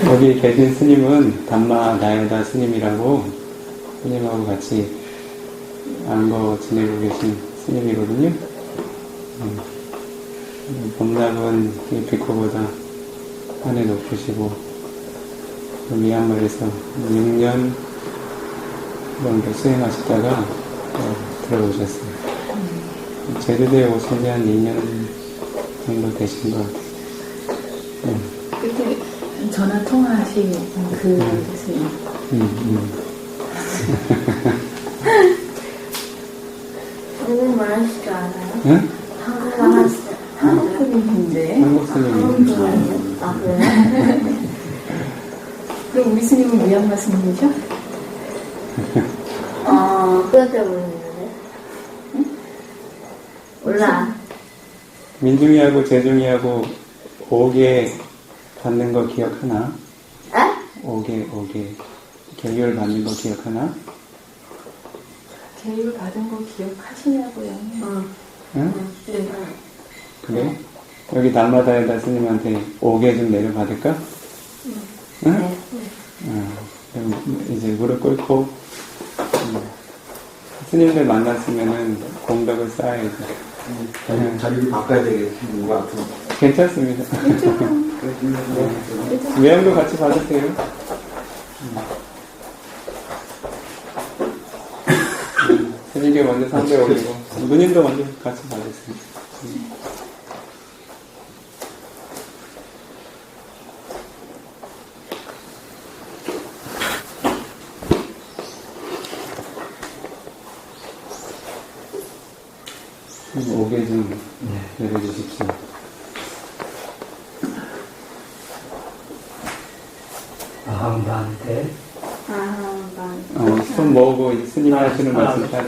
여기 계신 스님은 담마 나요다 스님이라고 스님하고 같이 안거 지내고 계신 스님이거든요. 법락은 이 비코보다 한해 높으시고 미얀마에서 6년 정도 수행하시다가 들어오셨어요. 제주도에 오신 지 한 2년 정도 되신 것 같아요. 그때 전화 통화하신 그 스님. 한국말 하실 줄 알아요? 응? 한국말 하실 줄 한국 스님인데. 한국 스님이요. 아, 그래요? 그럼 우리 스님은 미얀마 스님이죠? 그런데 모르겠는데. 응? 몰라. 민중이하고 재중이하고 5개 받는 거 기억하나? 에? 5개. 개교를 받는 거 기억하나? 교육을 받은 거 기억하시냐고요? 응? 네. 그래? 여기 담마다에다 스님한테 5개 좀 내려받을까? 응? 네. 그럼 이제 무릎 꿇고 스님들 만났으면은 공덕을 쌓아야지. 자리를 바꿔야 되겠는 것 같은. 괜찮습니다. 외양도 같이 받으세요. 스님께 먼저 상대 올리고 누님도 먼저 같이 받으세요. 오개 좀 내려주십시오. 아함반테. 손 모으고 스님 하시는 말씀 하세요.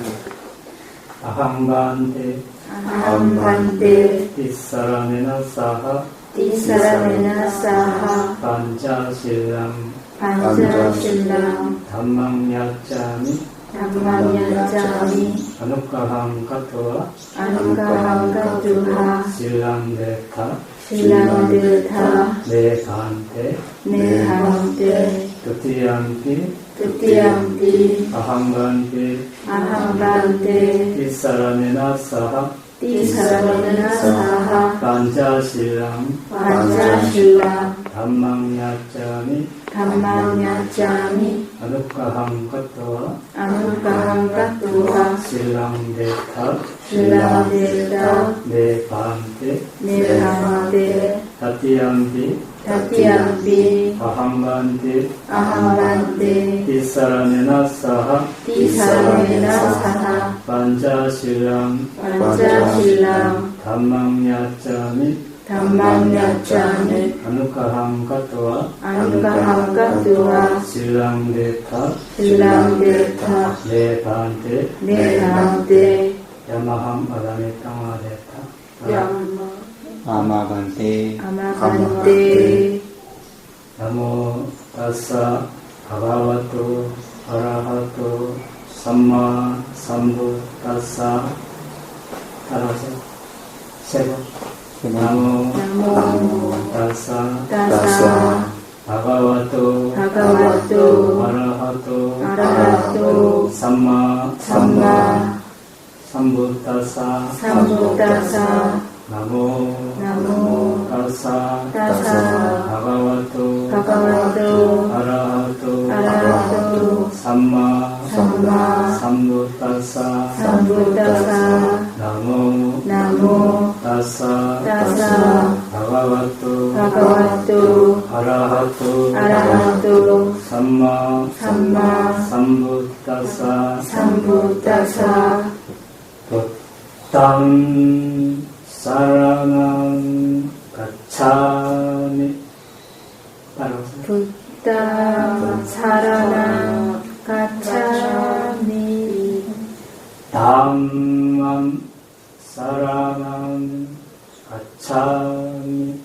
아함반테. 아함반테. 뒷사람에나 사하. 뒷사람에나 사하. 반자실람. 반자실람. 담망야짜미. 담마냐자미. 아누카함 카토와. 아누카함가두하. 실람데타. 실랑드타. 네반테. 네한테. 두티얌피. 뚜띠암띠. 아함반테. 아함반테. 뒷사람에나 사하. 띠사라메나 사하. 반자실람. 반자실람. 담망야짜미. 담마냐자미. 아누카함 카토와. 아누카함가두하. 실랑데타. 실랑데타. 네반테. 네한테. 다티얌피. 다띠암삐. 아함반테. 아함반테. 뒷사람에나 사하. 띠사라메나 사하. 반자실람. 반자실람. 담망야짜미. 담마냐자미. 아누카함 카토와. 아누카함가두하. 실랑데타. 실랑데타. 네반테. 네한테. 야마함 아다메 땅아데타. 아마반테. 아마반테. 나모 타사 바가와토 아라하토 삼마 삼부타사. 따라서 세번. 나모 타사 따사. 바가와토 바가와토. 아라하토 아라하토. 삼마 삼부타사. 삼부따사. 나모 타사 바가와토 바가와토. 아라하토 삼마 삼부타사. 나모 타사 바가와토 아라하토 삼마 삼부타사. 땅 사랑한 가차미. 따라서 부다 사라나 가차미. 담만 사랑한 가차미.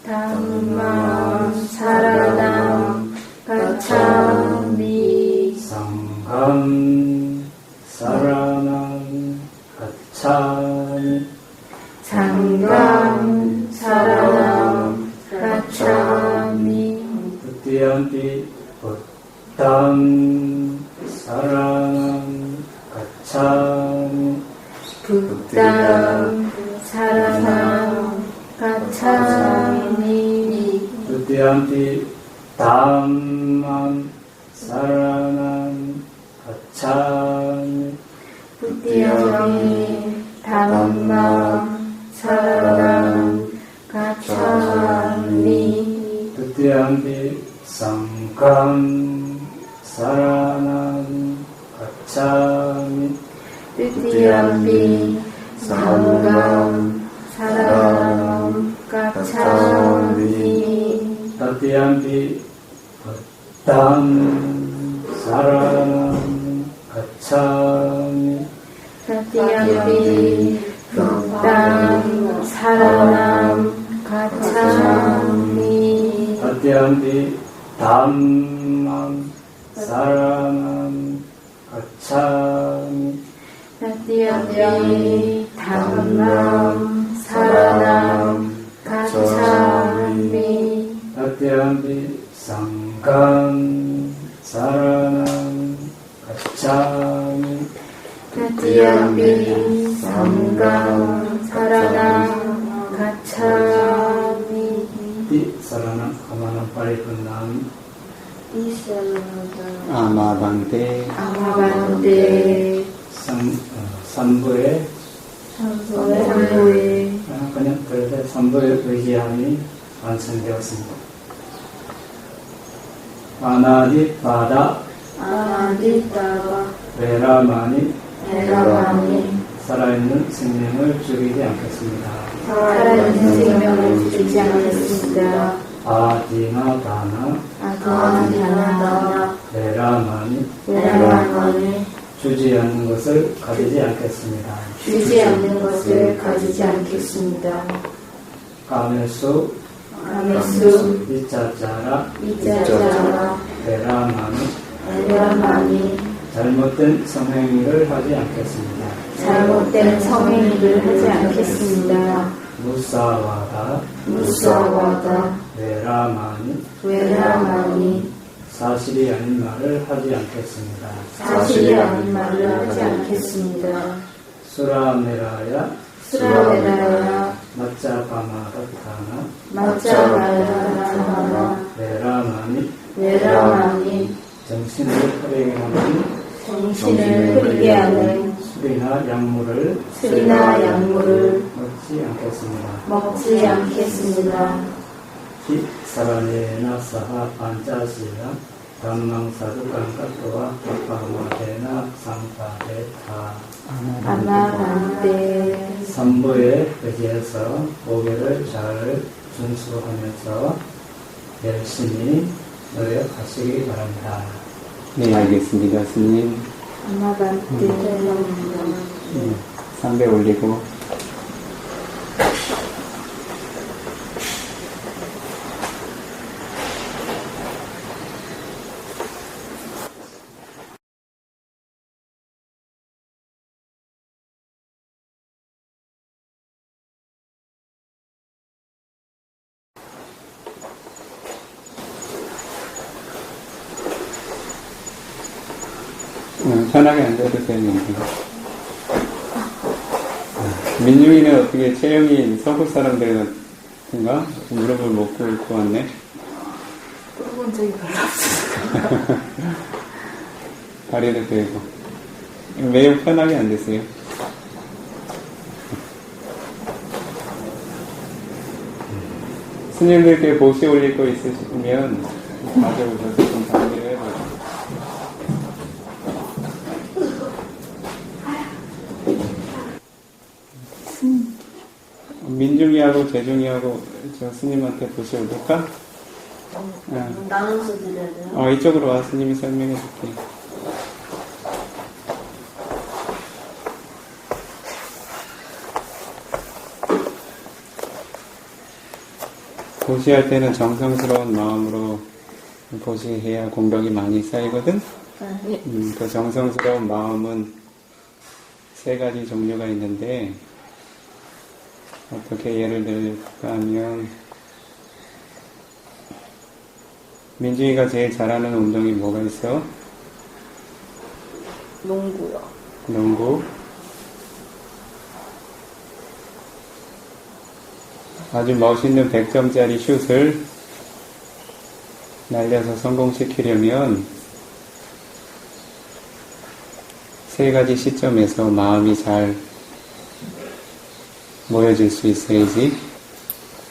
담마 사라나 가차미. 상감 사랑한 가차미. 상감 사라나 가차미. 두띠안피 부ddham saranam gacchami 부ddham saranam gacchami 두띠안피 dhammam saranam gacchami 부ddham dhammam saranam gacchami 두띠안피 sangham saranam gacchami Tutiyampi sangham saranam gacchami Tatiyampi buddham saranam gacchami Tatiyampi buddham saranam gacchami Tatiyampi dhammam saranam gacchami Tatiyampi dhammam saranam gacchami Tatiyampi sangham saranam gacchami Tatiyampi sangham saranam gacchami Iti sarana kamanam paripurnam 아마반테 아마반데 삼부의 삼보에 그냥 그런데 삼부의 의기함이 완성되었습니다. 아나디바다 아나디다바 베라마니 에라마니 살아있는 생명을 죽이지 않겠습니다. 살아있는 생명을 주지 않겠습니다. 아디나다나 아디나다나 베라마니 에라마니 주지 않는 것을 가지지 않겠습니다. 주지 않는 것을 가지지 않겠습니다. 까메수 가메수 이자자라 이자자라 베라마니 에라마니 잘못된 성행위를 하지 않겠습니다. 잘못된 성행위를 하지 않겠습니다. 무사와다 무사와다 베라마니 외라마니 사실이 아닌 말을 하지 않겠습니다. 사실이 아닌 말을 하지 않겠습니다. 수라메라야 수라메라야 마짜바마다타나 마짜바라타나 베라마니 외라마니 정신을 흐리게 하는 정신을 흐리게 하는 술이나 약물을 술이나 약물을 먹지 않겠습니다. 먹지 않겠습니다. 히 사라네나 사하 반자시라 담망사두간가토와 파파마데나 상파데타 아마반데 삼부에 의해서 보배를 잘 준수하면서 열심히 노력하시기 바랍니다. 네, 알겠습니다, 스님. 아마반데 네, 삼배 올리고. 편하게 앉아도 되는데. 민중이는 어떻게 체형이 서구 사람들인가? 무릎을 못 꿇고 왔네. 꿇어본 적이 별로 없어요. 다리도 되고. 매우 편하게 앉으세요. 스님들께 보시 올릴 거 있으시면 가져오셔서 좀 정리를 해보세요. 민중이하고 재중이하고 저 스님한테 보시 올릴까? 나눠서 드려야 돼요? 이쪽으로 와. 스님이 설명해 줄게. 보시할 때는 정성스러운 마음으로 보시해야 공덕이 많이 쌓이거든? 그 정성스러운 마음은 세 가지 종류가 있는데, 어떻게 예를 들까 하면, 민중이가 제일 잘하는 운동이 뭐가 있어? 농구요. 농구. 아주 멋있는 100점짜리 슛을 날려서 성공시키려면 세 가지 시점에서 마음이 잘 모여질 수 있어야지.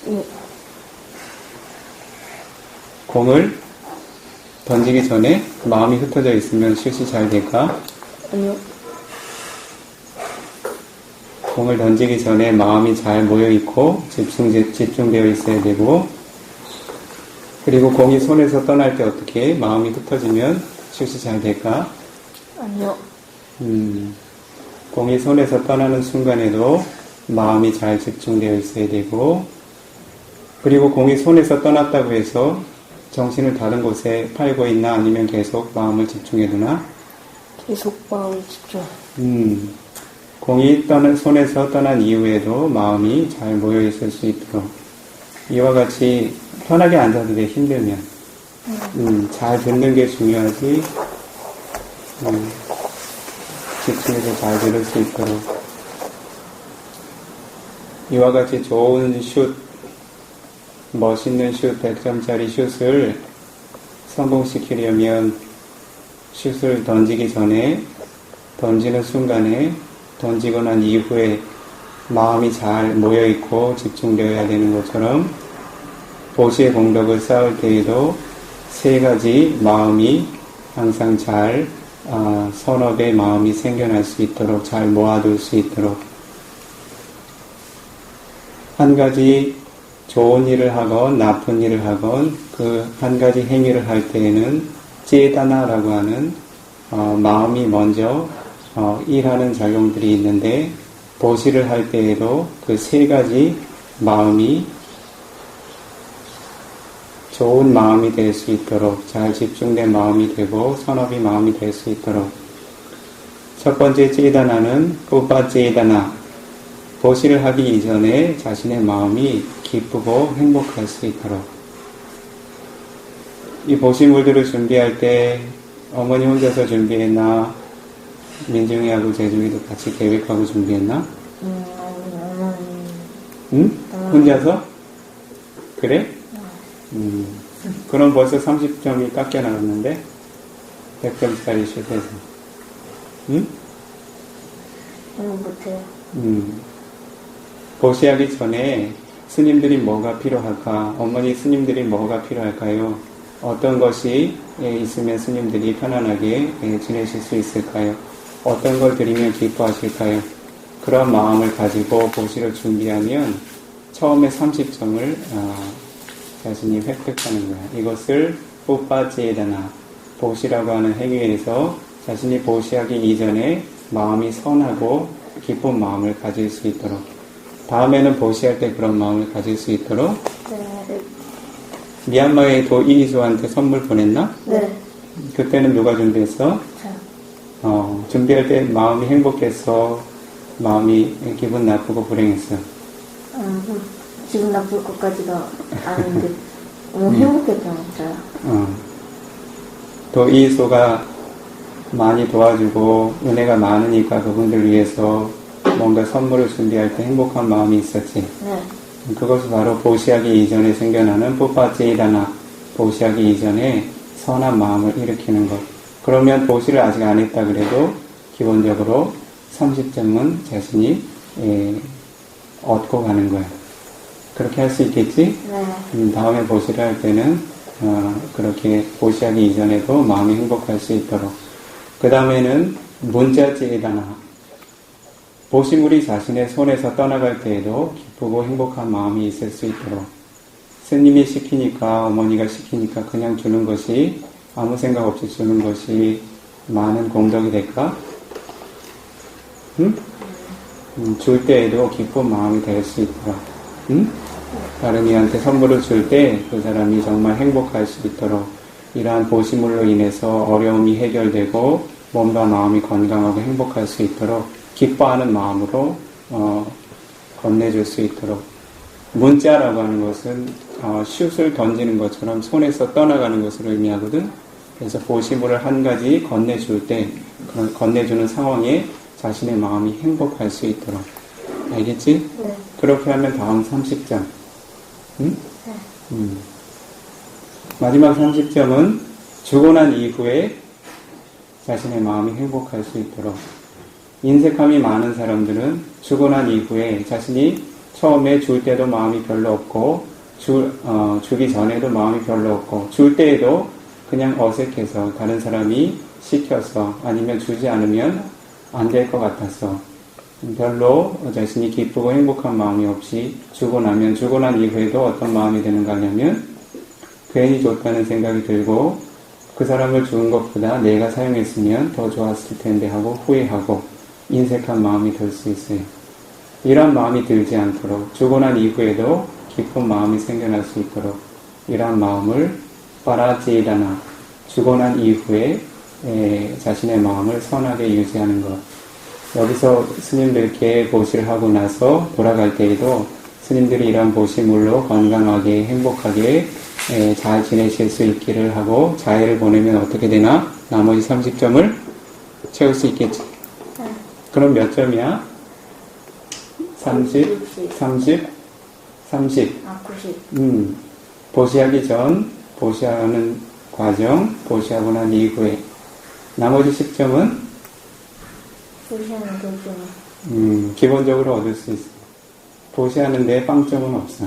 네. 공을 던지기 전에 마음이 흩어져 있으면 슛이 잘 될까? 아니요. 공을 던지기 전에 마음이 잘 모여있고 집중되어 있어야 되고, 그리고 공이 손에서 떠날 때 어떻게 마음이 흩어지면 슛이 잘 될까? 아니요. 공이 손에서 떠나는 순간에도 마음이 잘 집중되어 있어야 되고, 그리고 공이 손에서 떠났다고 해서 정신을 다른 곳에 팔고 있나 아니면 계속 마음을 집중해두나? 계속 마음 집중. 공이 손에서 떠난 이후에도 마음이 잘 모여있을 수 있도록, 이와 같이 편하게 앉아도 돼, 힘들면. 잘 듣는 게 중요하지. 집중해서 잘 들을 수 있도록. 이와 같이 좋은 슛, 멋있는 슛, 100점짜리 슛을 성공시키려면 슛을 던지기 전에, 던지는 순간에, 던지고 난 이후에 마음이 잘 모여있고 집중되어야 되는 것처럼 보시의 공덕을 쌓을 때에도 세 가지 마음이 항상 잘 선업의 마음이 생겨날 수 있도록, 잘 모아둘 수 있도록, 한 가지 좋은 일을 하건 나쁜 일을 하건 그 한 가지 행위를 할 때에는 제다나라고 하는 마음이 먼저 일하는 작용들이 있는데, 보시를 할 때에도 그 세 가지 마음이 좋은 마음이 될 수 있도록, 잘 집중된 마음이 되고 선업이 마음이 될 수 있도록, 첫 번째 제다나는 우파 제다나, 보시를 하기 이전에 자신의 마음이 기쁘고 행복할 수 있도록. 이 보시물들을 준비할 때 어머니 혼자서 준비했나? 민중이하고 재중이도 같이 계획하고 준비했나? 응? 혼자서? 그래? 그럼 벌써 30점이 깎여 나갔는데? 100점짜리 슛에서. 응? 못해요. 보시하기 전에 스님들이 뭐가 필요할까? 어머니 스님들이 뭐가 필요할까요? 어떤 것이 있으면 스님들이 편안하게 지내실 수 있을까요? 어떤 걸 드리면 기뻐하실까요? 그런 마음을 가지고 보시를 준비하면 처음에 30점을 자신이 획득하는 거야. 이것을 뽀빠제다나, 보시라고 하는 행위에서 자신이 보시하기 이전에 마음이 선하고 기쁜 마음을 가질 수 있도록, 다음에는 보시할 때 그런 마음을 가질 수 있도록. 네. 미얀마의 도이이수한테 선물 보냈나? 네. 그때는 누가 준비했어? 준비할 때 마음이 행복해서 마음이 기분 나쁘고 불행했어. 기분 나쁠 것까지도 아닌데 너무 행복했던 것 같아요. 도이이수가 많이 도와주고 은혜가 많으니까 그분들 위해서 뭔가 선물을 준비할 때 행복한 마음이 있었지. 네. 그것이 바로 보시하기 이전에 생겨나는 뽀빠제이다나, 보시하기 이전에 선한 마음을 일으키는 것. 그러면 보시를 아직 안 했다 그래도 기본적으로 30점은 자신이 얻고 가는 거야. 그렇게 할 수 있겠지? 네. 다음에 보시를 할 때는 그렇게 보시하기 이전에도 마음이 행복할 수 있도록. 그 다음에는 문자제이다나, 보시물이 자신의 손에서 떠나갈 때에도 기쁘고 행복한 마음이 있을 수 있도록. 스님이 시키니까, 어머니가 시키니까 그냥 주는 것이, 아무 생각 없이 주는 것이 많은 공덕이 될까? 응? 줄 때에도 기쁜 마음이 될 수 있도록. 응? 다른 이한테 선물을 줄 때 그 사람이 정말 행복할 수 있도록, 이러한 보시물로 인해서 어려움이 해결되고 몸과 마음이 건강하고 행복할 수 있도록 기뻐하는 마음으로 건네줄 수 있도록. 문자라고 하는 것은 슛을 던지는 것처럼 손에서 떠나가는 것을 의미하거든. 그래서 보시물을 한 가지 건네줄 때 그런 건네주는 상황에 자신의 마음이 행복할 수 있도록. 알겠지? 네. 그렇게 하면 다음 30점. 응? 네. 마지막 30점은 주고 난 이후에 자신의 마음이 행복할 수 있도록. 인색함이 많은 사람들은 주고 난 이후에 자신이 처음에 줄 때도 마음이 별로 없고 주기 전에도 마음이 별로 없고 줄 때에도 그냥 어색해서 다른 사람이 시켜서 아니면 주지 않으면 안 될 것 같아서 별로 자신이 기쁘고 행복한 마음이 없이 주고 난 이후에도 어떤 마음이 드는가 하냐면 괜히 줬다는 생각이 들고 그 사람을 준 것보다 내가 사용했으면 더 좋았을 텐데 하고 후회하고 인색한 마음이 들 수 있어요. 이런 마음이 들지 않도록 주고 난 이후에도 기쁜 마음이 생겨날 수 있도록 이러한 마음을 파라제이다나 주고 난 이후에 자신의 마음을 선하게 유지하는 것. 여기서 스님들께 보시를 하고 나서 돌아갈 때에도 스님들이 이러한 보시물로 건강하게 행복하게 잘 지내실 수 있기를 하고 자해를 보내면 어떻게 되나? 나머지 30점을 채울 수 있겠지. 그럼 몇 점이야? 30, 30, 30. 아, 90. 보시하기 전, 보시하는 과정, 보시하고 난 이후에. 나머지 10점은? 보시하는 도중. 기본적으로 얻을 수 있어. 보시하는데 빵점은 없어.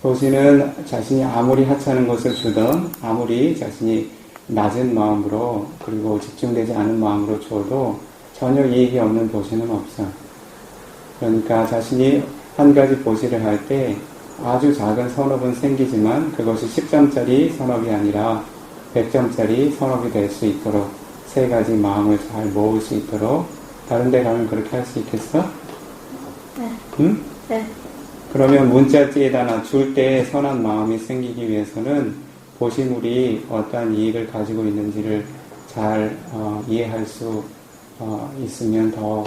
보시는 자신이 아무리 하찮은 것을 주던, 아무리 자신이 낮은 마음으로, 그리고 집중되지 않은 마음으로 줘도 전혀 이익이 없는 보시는 없어. 그러니까 자신이 한 가지 보시를 할 때 아주 작은 선업은 생기지만 그것이 10점짜리 선업이 아니라 100점짜리 선업이 될 수 있도록 세 가지 마음을 잘 모을 수 있도록 다른 데 가면 그렇게 할 수 있겠어? 네. 응? 네. 그러면 문자지에다나 줄 때 선한 마음이 생기기 위해서는 보시물이 어떠한 이익을 가지고 있는지를 잘 이해할 수 있으면 더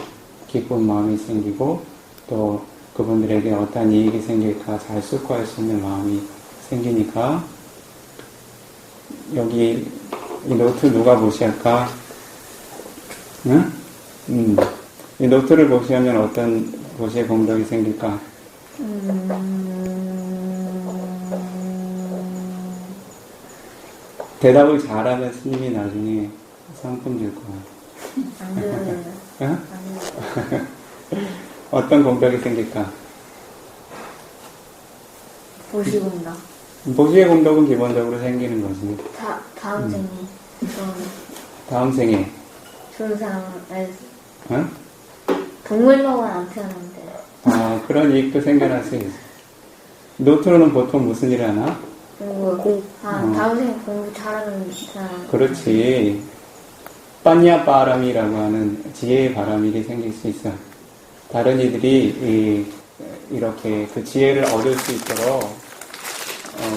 기쁜 마음이 생기고 또 그분들에게 어떠한 이익이 생길까 잘 숙고할 수 있는 마음이 생기니까 여기 이 노트 누가 보시할까? 응? 이 노트를 보시하면 어떤 보시의 공덕이 생길까? 대답을 잘하면 스님이 나중에 상품 줄 거야. 안 되는. 응? 안 되는. 어떤 공덕이 생길까? 보시군다. 보시의 공덕은 기본적으로 생기는 거지. 다음 생에. 다음 생에. 좋은 사람, 응? 동물먹은 안 태어났는데. 그런 이익도 생겨날 수 있어. 노트로는 보통 무슨 일을 하나? 그리고, 다음 생에 공부 잘하는 사람. 그렇지. 빠냐 바람이라고 하는 지혜의 바람이 생길 수 있어. 다른 이들이 이렇게 그 지혜를 얻을 수 있도록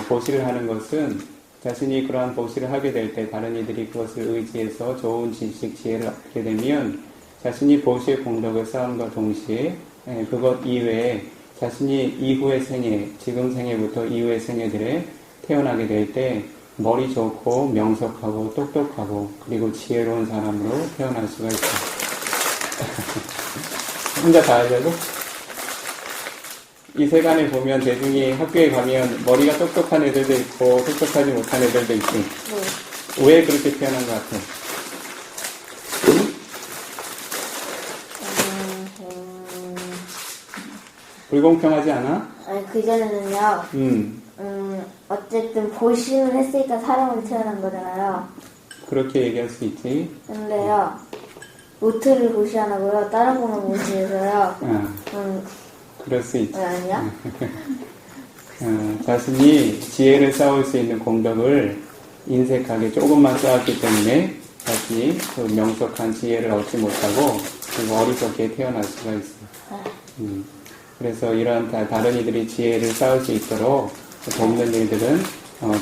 보시를 하는 것은 자신이 그러한 보시를 하게 될 때 다른 이들이 그것을 의지해서 좋은 지식, 지혜를 얻게 되면 자신이 보시의 공덕을 쌓음과 동시에 그것 이외에 자신이 이후의 생애, 지금 생애부터 이후의 생애들에 태어나게 될 때 머리 좋고 명석하고 똑똑하고 그리고 지혜로운 사람으로 태어날 수가 있어. 혼자 다 하려고? 이 세간에 보면 대중이 학교에 가면 머리가 똑똑한 애들도 있고 똑똑하지 못한 애들도 있지. 네. 왜 그렇게 태어난 것 같아? 불공평하지 않아? 아니, 그전에는요, 어쨌든 보신을 했으니까 사람으로 태어난 거잖아요. 그렇게 얘기할 수 있지. 근데요, 노트를 보시 안 하고요, 다른 거만 보시해서요, 그럴 수 있지. 아니야? 자신이 지혜를 쌓을 수 있는 공덕을 인색하게 조금만 쌓았기 때문에 자신이 그 명석한 지혜를 얻지 못하고 어리석게 태어날 수가 있어. 그래서 이러한 다른 이들이 지혜를 쌓을 수 있도록 돕는 일들은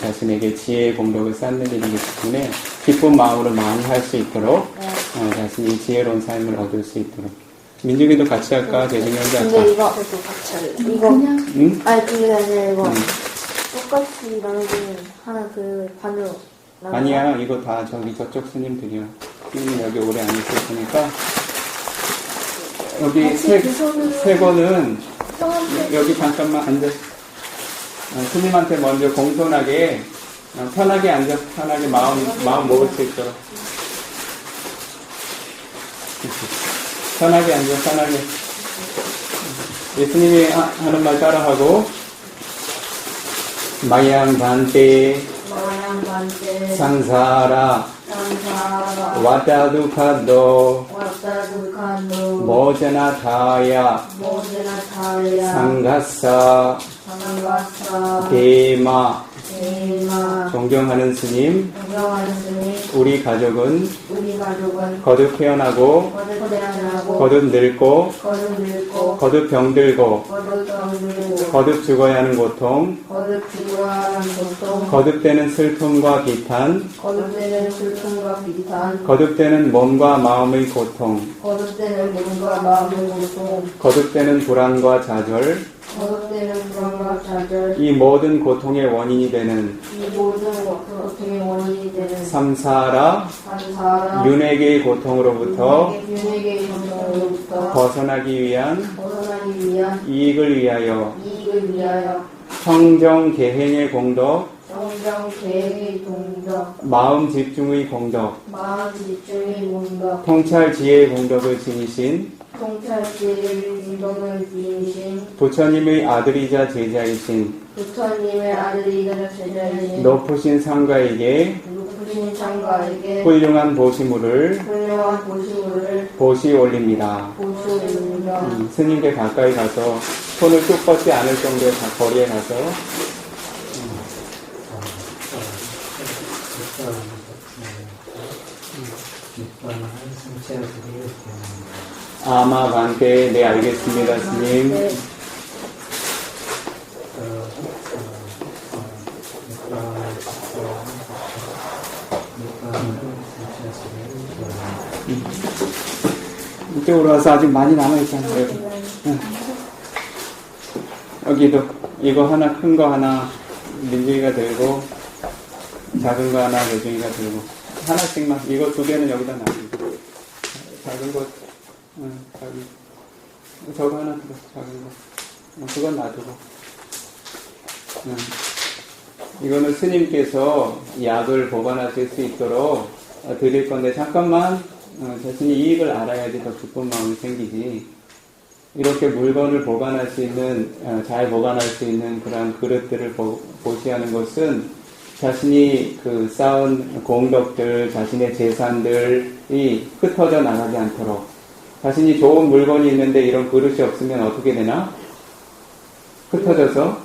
자신에게 지혜의 공덕을 쌓는 일이기 때문에 기쁜 마음으로 많이 할 수 있도록 자신이 지혜로운 삶을 얻을 수 있도록 민중이도 같이 할까? 대중이 혼자 할까? 근데 이거 그냥 응? 아니 그게 아니라 이거 응. 똑같이 나누기는 하나 그 반으로 나눠. 아니야, 이거 다 저쪽 스님들이야. 스님이 여기 오래 안 있을 테니까. 여기 같이 두 손으로 세 권은 형한테 여기 잠깐만 앉아. 스님한테 먼저 공손하게 편하게 앉아서 편하게 마음 먹을 수 있도록. 편하게 앉아, 편하게. 예수님이 하는 말 따라하고, 마양 반테 마양 반대 상사라 상사라 와타두카도 와타두카노 모자나 다야 모데나 타야 상가사 상가사 대마. 대마 존경하는 스님, 존경하는 스님 우리 가족은 우리 가족은 거듭 태어나고 거듭 태어나고 거듭 늙고 거듭 늙고 거듭 병들고 거듭 병들고 거듭 죽어야 하는 고통, 거듭 죽어야 하는 고통 거듭되는 슬픔과 비탄, 거듭되는 슬픔과 비탄 거듭되는 몸과 마음의 고통, 거듭되는 몸과 마음의 고통 거듭되는 불안과 좌절, 거듭되는 불안과 좌절 이 모든 고통의 원인이 되는 이 모든 고통의 원인이 되는 삼사라 삼사라 윤회계의 고통으로부터 윤회계의 고통으로부터 벗어나기 위한 벗어나기 위한 이익을 위하여 이익을 위하여 청정 개행의 공덕, 정정 계획의 동덕 마음 집중의 공덕, 마음 집중의 공덕 통찰 지혜의 공덕을 지니신 통찰지혜의 공덕을 지니신 부처님의 아들이자 제자이신 부처님의 아들이자 제자이신 높으신 상가에게 높으신 창가에게 훌륭한 보시물을 훌륭한 보시물을 보시 올립니다. 보시옵니다. 스님께 가까이 가서 손을 쭉 뻗지 않을 정도의 거리에 가서 아마 반대 네 알겠습니다 스님. 네. 이쪽으로 와서 아직 많이 남아있잖아요. 여기. 응. 여기도 이거 하나 큰 거 하나 민중이가 들고 작은 거 하나 대중이가 들고 하나씩만 이거 두 개는 여기다 놔두고 작은 거 작은 거 저거 하나 들어 작은 거 그건 놔두고 이거는 스님께서 약을 보관하실 수 있도록 드릴 건데 잠깐만 자신이 이익을 알아야지 더 기쁜 마음이 생기지. 이렇게 물건을 보관할 수 있는, 잘 보관할 수 있는 그런 그릇들을 보시하는 것은 자신이 그 쌓은 공덕들, 자신의 재산들이 흩어져 나가지 않도록 자신이 좋은 물건이 있는데 이런 그릇이 없으면 어떻게 되나? 흩어져서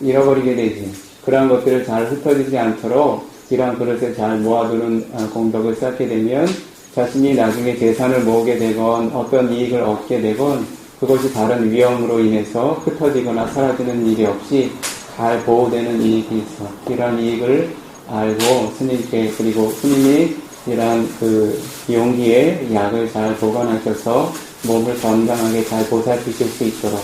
잃어버리게 되지. 그러한 것들을 잘 흩어지지 않도록 이러한 그릇을 잘 모아두는 공덕을 쌓게 되면 자신이 나중에 재산을 모으게 되건 어떤 이익을 얻게 되건 그것이 다른 위험으로 인해서 흩어지거나 사라지는 일이 없이 잘 보호되는 이익이 있어. 이러한 이익을 알고 스님께 그리고 스님이 이러한 그 용기에 약을 잘 보관하셔서 몸을 건강하게 잘 보살피실 수 있도록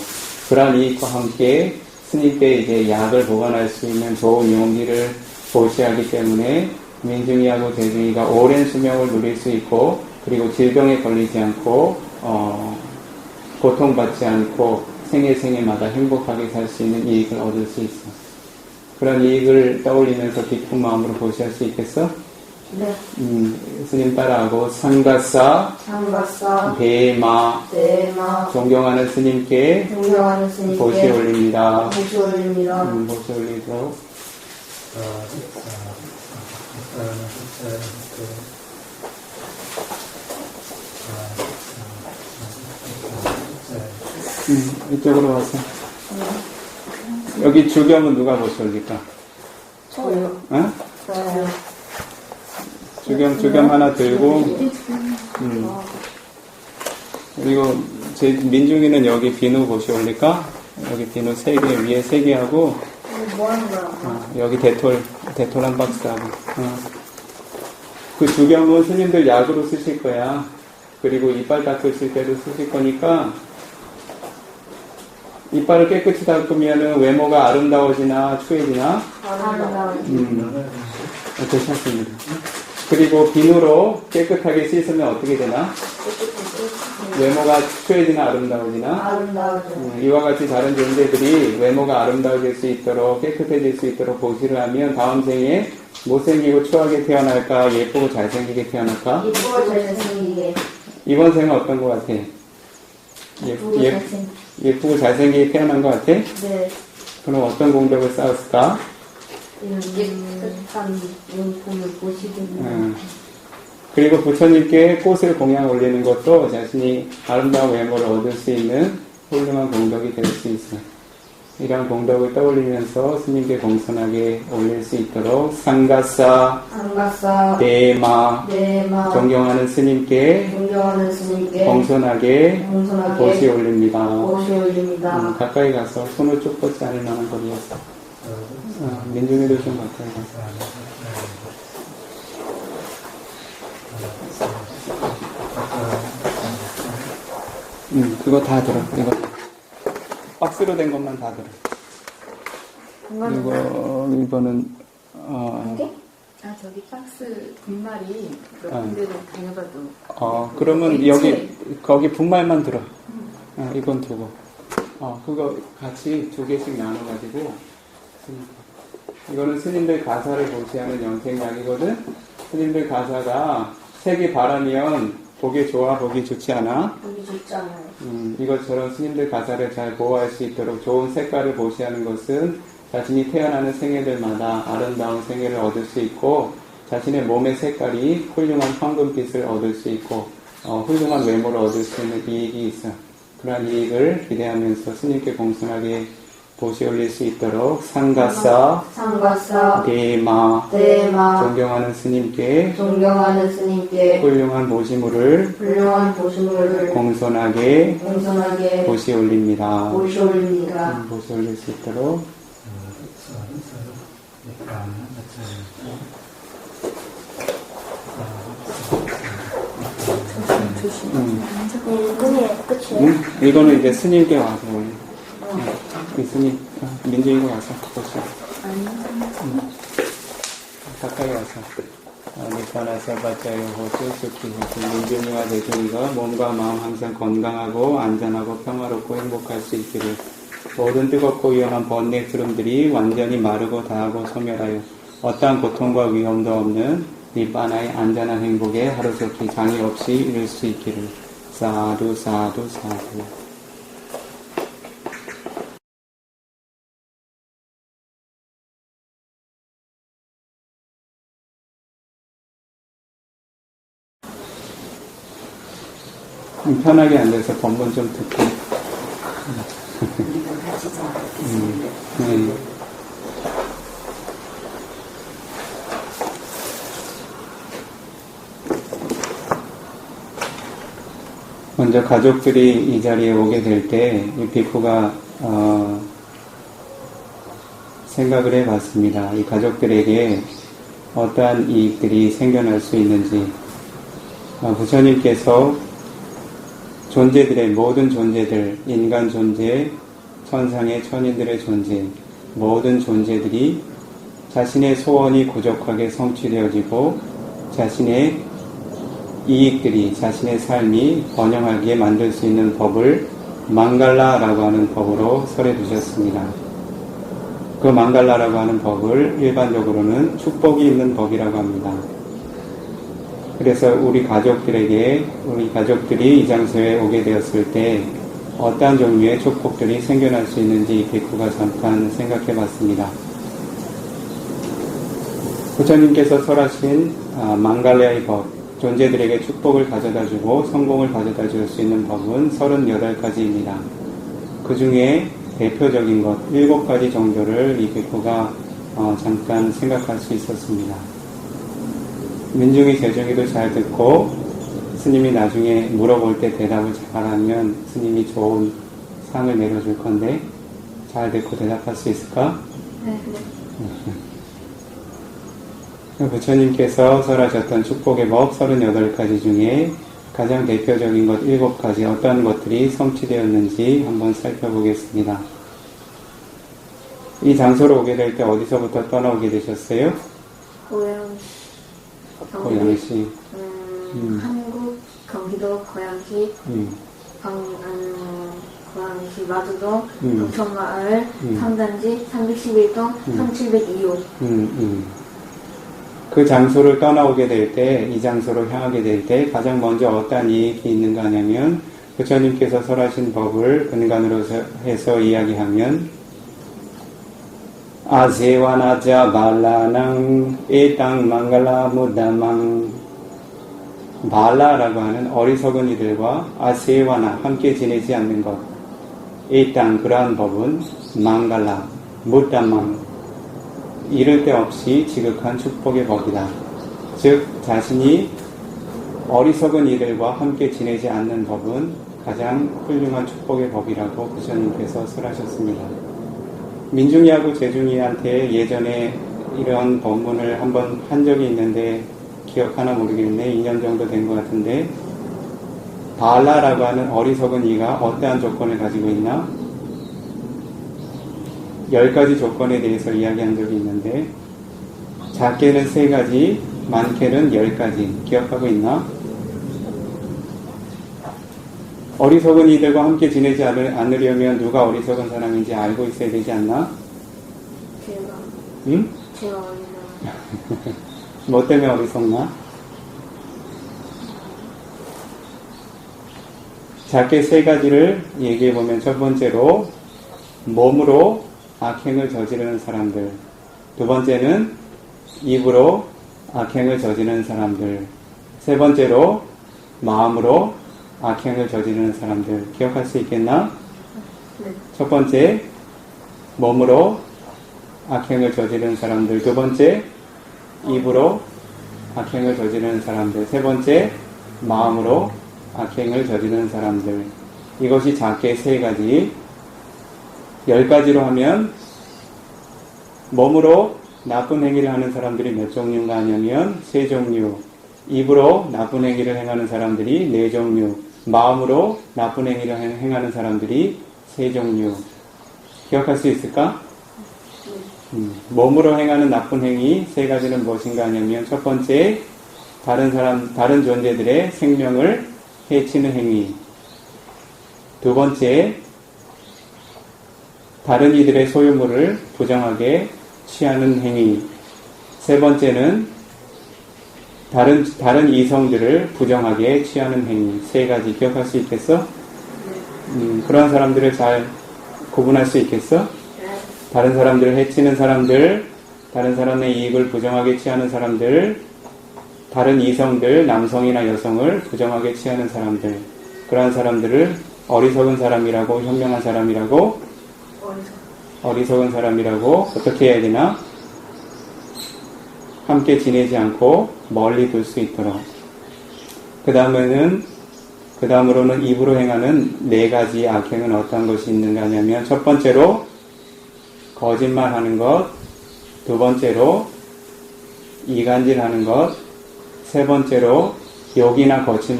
그러한 이익과 함께 스님께 이제 약을 보관할 수 있는 좋은 용기를 보시하기 때문에 민중이하고 대중이가 오랜 수명을 누릴 수 있고 그리고 질병에 걸리지 않고 고통받지 않고 생애마다 행복하게 살 수 있는 이익을 얻을 수 있어. 그런 이익을 떠올리면서 기쁜 마음으로 보시할 수 있겠어? 네. 스님 따라하고 상가사 상가사 대마 존경하는 스님께 존경하는 스님께 보시 올립니다. 보시 올립니다. 보시 올리도록 이쪽으로 와서 여기 주경은 누가 보시 올릴까? 저요. 어? 저요. 주경 하나 들고 그리고 제 민중이는 여기 비누 보시 올릴까? 여기 비누 3개 위에 3개 하고 뭐 하는 거야? 여기 데톨 한 박스 하고 그 주경은 스님들 약으로 쓰실 거야. 그리고 이빨 닦으실 때도 쓰실 거니까 이빨을 깨끗이 닦으면 외모가 아름다워지나 추해지나? 괜찮습니다. 그리고 비누로 깨끗하게 씻으면 어떻게 되나? 외모가 추해지나 아름다워지나? 아름다워져. 이와 같이 다른 존재들이 외모가 아름다워질 수 있도록 깨끗해질 수 있도록 보시를 하면 다음 생에 못생기고 추하게 태어날까? 예쁘고 잘생기게 태어날까? 이쁘고 잘생기게. 이번 생은 어떤 것 같아? 예쁘고 잘생기게 태어난 것 같아? 네. 그럼 어떤 공덕을 쌓았을까? 깨끗한 용품을 보시는. 그리고 부처님께 꽃을 공양 올리는 것도 자신이 아름다운 외모를 얻을 수 있는 훌륭한 공덕이 될 수 있어요. 이런 공덕을 떠올리면서 스님께 공손하게 올릴 수 있도록 상가사, 대마, 존경하는 스님께 공손하게 보시 올립니다. 가까이 가서 손을 쭉 뻗지 않을 만한 거리였어. 민중이도 좀 가까이 가서. 그거 다 들어. 이거 박스로 된 것만 다 들어. 그리고 이거는 저기 박스 분말이 몇 군데를 다녀봐도. 그러면 여기 거기 분말만 들어. 이건 두고. 그거 같이 2개씩 나눠가지고. 이거는 스님들 가사를 보시하는 영생약이거든. 스님들 가사가 색이 바라면 보기 좋아, 보기 좋지 않아? 보기 좋지 않아요. 이것처럼 스님들 가사를 잘 보호할 수 있도록 좋은 색깔을 보시하는 것은 자신이 태어나는 생애들마다 아름다운 생애를 얻을 수 있고 자신의 몸의 색깔이 훌륭한 황금빛을 얻을 수 있고 훌륭한 외모를 얻을 수 있는 이익이 있어. 그러한 이익을 기대하면서 스님께 공손하게 보시 올릴 수 있도록 상가사, 대마, 존경하는 스님께 훌륭한 보시물을 공손하게 보시 올립니다. 보시 올릴 수 있도록 끝이에요? 이거는 이제 스님께 와서 올려. 스님, 민주이가 와서 보시오. 가까이 와서. 니파나사 바짜요 호수 수키 호수 민준이와 대중이가 몸과 마음 항상 건강하고 안전하고 평화롭고 행복할 수 있기를 모든 뜨겁고 위험한 번뇌 흐름들이 완전히 마르고 다하고 소멸하여 어떠한 고통과 위험도 없는 니파나의 안전한 행복에 하루속히 장애 없이 이룰 수 있기를 사두 사두 사두. 편하게 앉아서 법문 좀 듣고. 네. 먼저 가족들이 이 자리에 오게 될 때 이 비쿠가 생각을 해봤습니다. 이 가족들에게 어떠한 이익들이 생겨날 수 있는지. 부처님께서 존재들의 모든 존재들, 인간 존재, 천상의 천인들의 존재, 모든 존재들이 자신의 소원이 고적하게 성취되어지고 자신의 이익들이, 자신의 삶이 번영하게 만들 수 있는 법을 망갈라라고 하는 법으로 설해 두셨습니다. 그 망갈라라고 하는 법을 일반적으로는 축복이 있는 법이라고 합니다. 그래서 우리 가족들이 이 장소에 오게 되었을 때 어떠한 종류의 축복들이 생겨날 수 있는지 비쿠가 잠깐 생각해 봤습니다. 부처님께서 설하신 망갈라의 법, 존재들에게 축복을 가져다 주고 성공을 가져다 줄 수 있는 법은 38가지입니다. 그 중에 대표적인 것 7가지 정도를 이 비쿠가 잠깐 생각할 수 있었습니다. 민중이 대중이도 잘 듣고 스님이 나중에 물어볼 때 대답을 잘하면 스님이 좋은 상을 내려줄 건데 잘 듣고 대답할 수 있을까? 네. 부처님께서 설하셨던 축복의 법 38가지 중에 가장 대표적인 것 7가지 어떤 것들이 성취되었는지 한번 살펴보겠습니다. 이 장소로 오게 될 때 어디서부터 떠나오게 되셨어요? 고양시. 한국, 경기도, 고양시, 고양시, 마두동, 동천마을, 상단지, 311동, 3702호. 그 장소를 떠나오게 될 때, 이 장소로 향하게 될 때 가장 먼저 어떠한 이익이 있는가 하냐면 부처님께서 설하신 법을 근간으로 해서 이야기하면 아세와나자 발라낭 에땅 망갈라 무다망 발라라고 하는 어리석은 이들과 아세와나 함께 지내지 않는 것 에땅 그러한 법은 망갈라 무다망 이를 데 없이 지극한 축복의 법이다. 즉 자신이 어리석은 이들과 함께 지내지 않는 법은 가장 훌륭한 축복의 법이라고 부처님께서 설하셨습니다. 민중이하고 재중이한테 예전에 이런 법문을 한번 한 적이 있는데 기억하나 모르겠네. 2년 정도 된 것 같은데 발라라고 하는 어리석은 이가 어떠한 조건을 가지고 있나? 10가지 조건에 대해서 이야기한 적이 있는데 작게는 3가지, 많게는 10가지 기억하고 있나? 어리석은 이들과 함께 지내지 않으려면 누가 어리석은 사람인지 알고 있어야 되지 않나? 제가. 응? 제가 어리석은. 뭐 때문에 어리석나? 작게 3가지를 얘기해보면 첫 번째로 몸으로 악행을 저지르는 사람들, 두 번째는 입으로 악행을 저지르는 사람들, 세 번째로 마음으로 악행을 저지르는 사람들. 기억할 수 있겠나? 네. 첫 번째 몸으로 악행을 저지르는 사람들, 두 번째 입으로 악행을 저지르는 사람들, 세 번째 마음으로 악행을 저지르는 사람들. 이것이 작게 3가지. 10가지로 하면 몸으로 나쁜 행위를 하는 사람들이 몇 종류인가 하냐면 3종류, 입으로 나쁜 행위를 행하는 사람들이 4종류, 마음으로 나쁜 행위를 행하는 사람들이 3종류. 기억할 수 있을까? 몸으로 행하는 나쁜 행위 3가지는 무엇인가 하냐면 첫 번째, 다른 존재들의 생명을 해치는 행위. 두 번째, 다른 이들의 소유물을 부정하게 취하는 행위. 세 번째는 다른 이성들을 부정하게 취하는 행위. 3가지 기억할 수 있겠어? 그런 사람들을 잘 구분할 수 있겠어? 다른 사람들을 해치는 사람들, 다른 사람의 이익을 부정하게 취하는 사람들, 다른 이성들, 남성이나 여성을 부정하게 취하는 사람들. 그러한 사람들을 어리석은 사람이라고, 현명한 사람이라고, 어리석은 사람이라고 어떻게 해야 되나? 함께 지내지 않고 멀리 둘 수 있도록. 그 다음으로는 입으로 행하는 4가지 악행은 어떤 것이 있는가 하냐면 첫 번째로 거짓말하는 것, 두 번째로 이간질하는 것, 세 번째로 욕이나 거친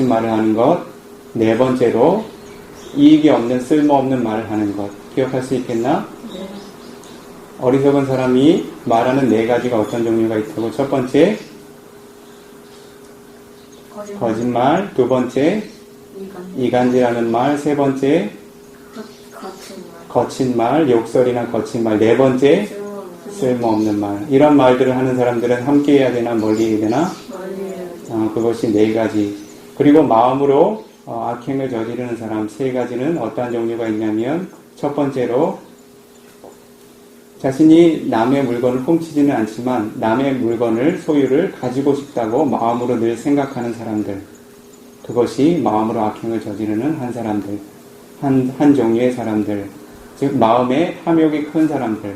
말을 하는 것, 4번째로 이익이 없는 쓸모없는 말을 하는 것. 기억할 수 있겠나? 네. 어리석은 사람이 말하는 4가지가 어떤 종류가 있다고? 첫 번째 거짓말, 두 번째 이간질하는 말, 세 번째 거친 말, 욕설이나 거친 말, 4번째 쓸모없는 말. 이런 말들을 하는 사람들은 함께 해야 되나 멀리 해야 되나? 그것이 4가지. 그리고 마음으로 악행을 저지르는 사람 3가지는 어떠한 종류가 있냐면 첫 번째로 자신이 남의 물건을 훔치지는 않지만 남의 물건을 소유를 가지고 싶다고 마음으로 늘 생각하는 사람들. 그것이 마음으로 악행을 저지르는 한 사람들. 한 종류의 사람들. 즉 마음에 탐욕이 큰 사람들.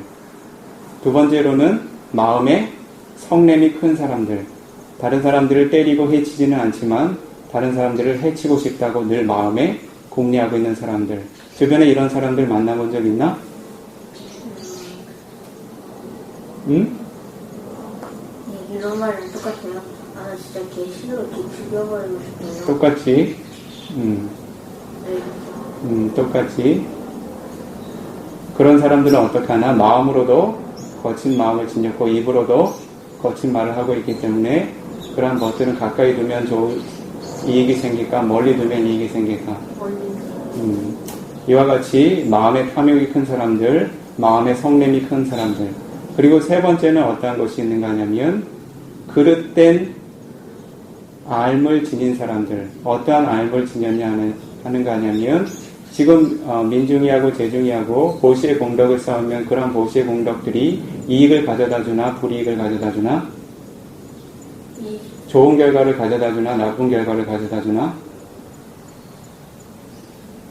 두 번째로는 마음에 성냄이 큰 사람들. 다른 사람들을 때리고 해치지는 않지만 다른 사람들을 해치고 싶다고 늘 마음에 궁리하고 있는 사람들. 주변에 이런 사람들 만나본 적 있나? 응? 이런 말은 똑같아요. 나 진짜 걔 싫어. 걔 죽여버리고 싶어요. 똑같이, 네. 똑같이. 그런 사람들은 어떻게 하나? 마음으로도 거친 마음을 지녔고, 입으로도 거친 말을 하고 있기 때문에, 그러한 것들은 가까이 두면 이익이 생길까? 멀리 두면 이익이 생길까? 멀리. 이와 같이 마음의 탐욕이 큰 사람들, 마음의 성냄이 큰 사람들. 그리고 세 번째는 어떠한 것이 있는가 하냐면, 그릇된 앓을 지닌 사람들. 어떠한 앓을 지녔냐 하는가 하냐면, 지금 민중이하고 재중이하고 보시의 공덕을 쌓으면 그런 보시의 공덕들이 이익을 가져다 주나 불이익을 가져다 주나? 좋은 결과를 가져다 주나 나쁜 결과를 가져다 주나?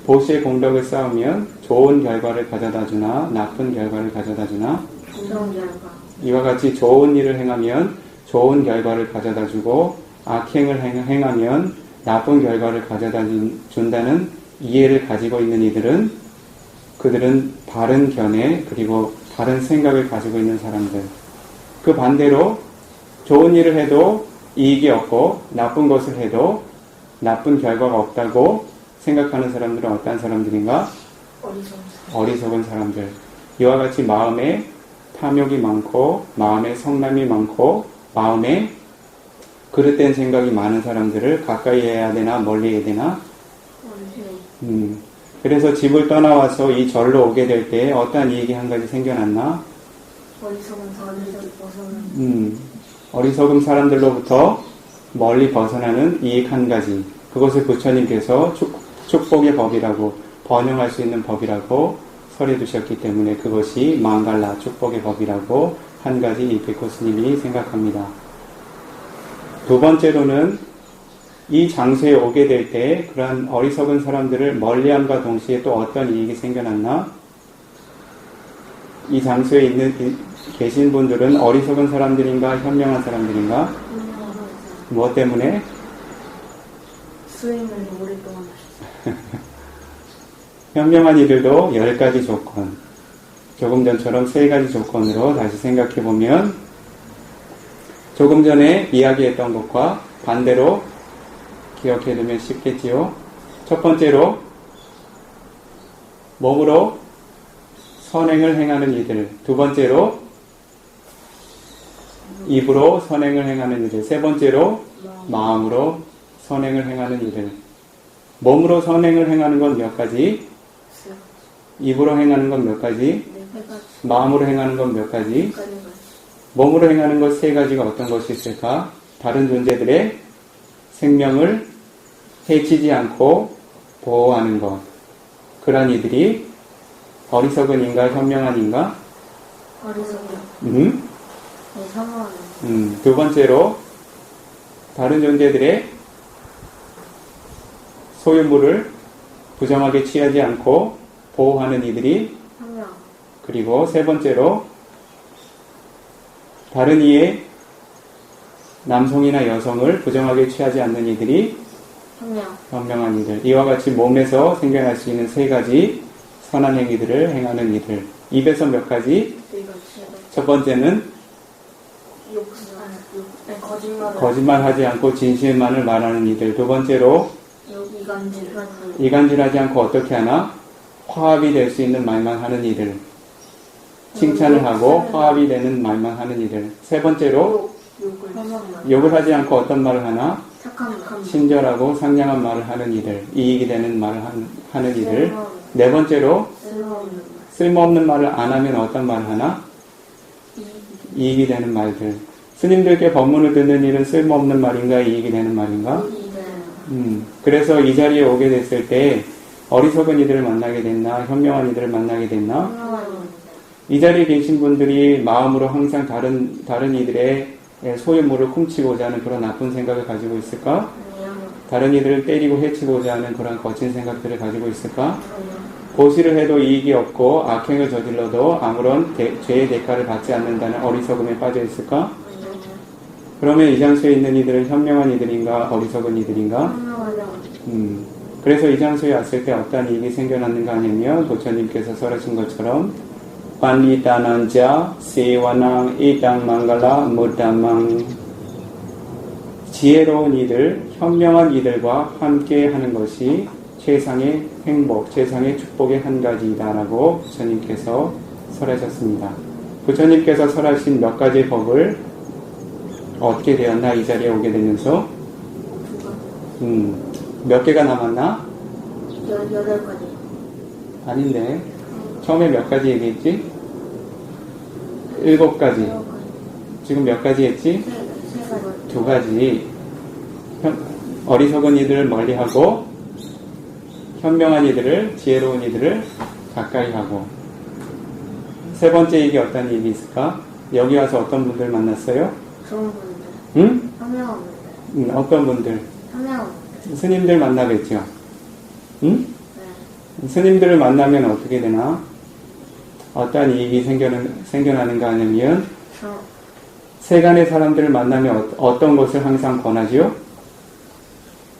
보시의 공덕을 쌓으면 좋은 결과를 가져다 주나 나쁜 결과를 가져다 주나? 좋은 결과. 이와 같이 좋은 일을 행하면 좋은 결과를 가져다 주고 악행을 행하면 나쁜 결과를 가져다 준다는 이해를 가지고 있는 이들은 그들은 바른 견해 그리고 바른 생각을 가지고 있는 사람들. 그 반대로 좋은 일을 해도 이익이 없고 나쁜 것을 해도 나쁜 결과가 없다고 생각하는 사람들은 어떤 사람들인가? 어리석은 사람들. 이와 같이 마음에 탐욕이 많고 마음에 성남이 많고 마음에 그릇된 생각이 많은 사람들을 가까이 해야 되나 멀리 해야 되나? 그래서 집을 떠나와서 이 절로 오게 될 때 어떠한 이익이 한 가지 생겨났나? 어리석은 사람들로부터 멀리 벗어나는 이익 한 가지. 그것을 부처님께서 축복의 법이라고 번영할 수 있는 법이라고 설해 두셨기 때문에 그것이 망갈라 축복의 법이라고 한 가지 이 백호 스님이 생각합니다. 두 번째로는 이 장소에 오게 될 때 그러한 어리석은 사람들을 멀리함과 동시에 또 어떤 이익이 생겨났나? 이 장소에 계신 분들은 어리석은 사람들인가 현명한 사람들인가? 무엇 때문에? 수행을 오랫동안 하셨어요. 현명한 이들도 10가지 조건, 조금 전처럼 3가지 조건으로 다시 생각해보면 조금 전에 이야기했던 것과 반대로 기억해두면 쉽겠지요. 첫 번째로 몸으로 선행을 행하는 이들, 두 번째로 입으로 선행을 행하는 이들, 세 번째로 마음으로 선행을 행하는 이들. 몸으로 선행을 행하는 건 몇 가지? 입으로 행하는 건 몇 가지? 마음으로 행하는 건 몇 가지? 몸으로 행하는 것 3가지가 어떤 것이 있을까? 다른 존재들의 생명을 해치지 않고 보호하는 것. 그러한 이들이 어리석은 인가 현명한 인가? 어리석이요. 네, 성공하는. 두 번째로 다른 존재들의 소유물을 부정하게 취하지 않고 보호하는 이들이 현명. 그리고 세 번째로 다른 이의 남성이나 여성을 부정하게 취하지 않는 이들이 현명한 이들. 이와 같이 몸에서 생겨날 수 있는 3가지 선한 행위들을 행하는 이들. 입에서 몇 가지? 첫 번째는 거짓말하지 않고 진실만을 말하는 이들. 두 번째로 이간질하지 않고 어떻게 하나? 화합이 될 수 있는 말만 하는 이들. 칭찬을 하고 화합이 되는 말만 하는 이들. 세 번째로 욕을 하지 않고 어떤 말을 하나? 친절하고 상냥한 말을 하는 이들. 이익이 되는 말을 하는 이들. 네 번째로 쓸모없는 말을 안 하면 어떤 말을 하나? 이익이 되는 말들. 스님들께 법문을 듣는 일은 쓸모없는 말인가 이익이 되는 말인가? 그래서 이 자리에 오게 됐을 때 어리석은 이들을 만나게 됐나? 현명한 이들을 만나게 됐나? 이 자리에 계신 분들이 마음으로 항상 다른 이들의 소유물을 훔치고자 하는 그런 나쁜 생각을 가지고 있을까? 다른 이들을 때리고 해치고자 하는 그런 거친 생각들을 가지고 있을까? 보시를 해도 이익이 없고 악행을 저질러도 아무런 죄의 대가를 받지 않는다는 어리석음에 빠져 있을까? 그러면 이 장소에 있는 이들은 현명한 이들인가 어리석은 이들인가? 그래서 이 장소에 왔을 때 어떤 이익이 생겨났는가 하냐면 부처님께서 설하신 것처럼 반리다난자 세와낭 이당 망갈라 무담망 지혜로운 이들, 현명한 이들과 함께 하는 것이 최상의 행복, 최상의 축복의 한 가지이다라고 부처님께서 설하셨습니다. 부처님께서 설하신 몇 가지 법을 얻게 되었나, 이 자리에 오게 되면서? 몇 개가 남았나? 18가지. 아닌데. 처음에 몇 가지 얘기했지? 7가지. 지금 몇 가지 했지? 3가지. 2가지. 어리석은 이들을 멀리하고 현명한 이들을, 지혜로운 이들을 가까이 하고. 세 번째 얘기 어떤 얘기 있을까? 여기 와서 어떤 분들 만났어요? 좋은 분들. 응? 현명한 분들. 어떤 분들? 현명한 분들. 스님들 만나겠죠? 응? 네. 스님들을 만나면 어떻게 되나? 어떠한 이익이 생겨나는가 하냐면, 세간의 사람들을 만나면 어떤 것을 항상 권하지요?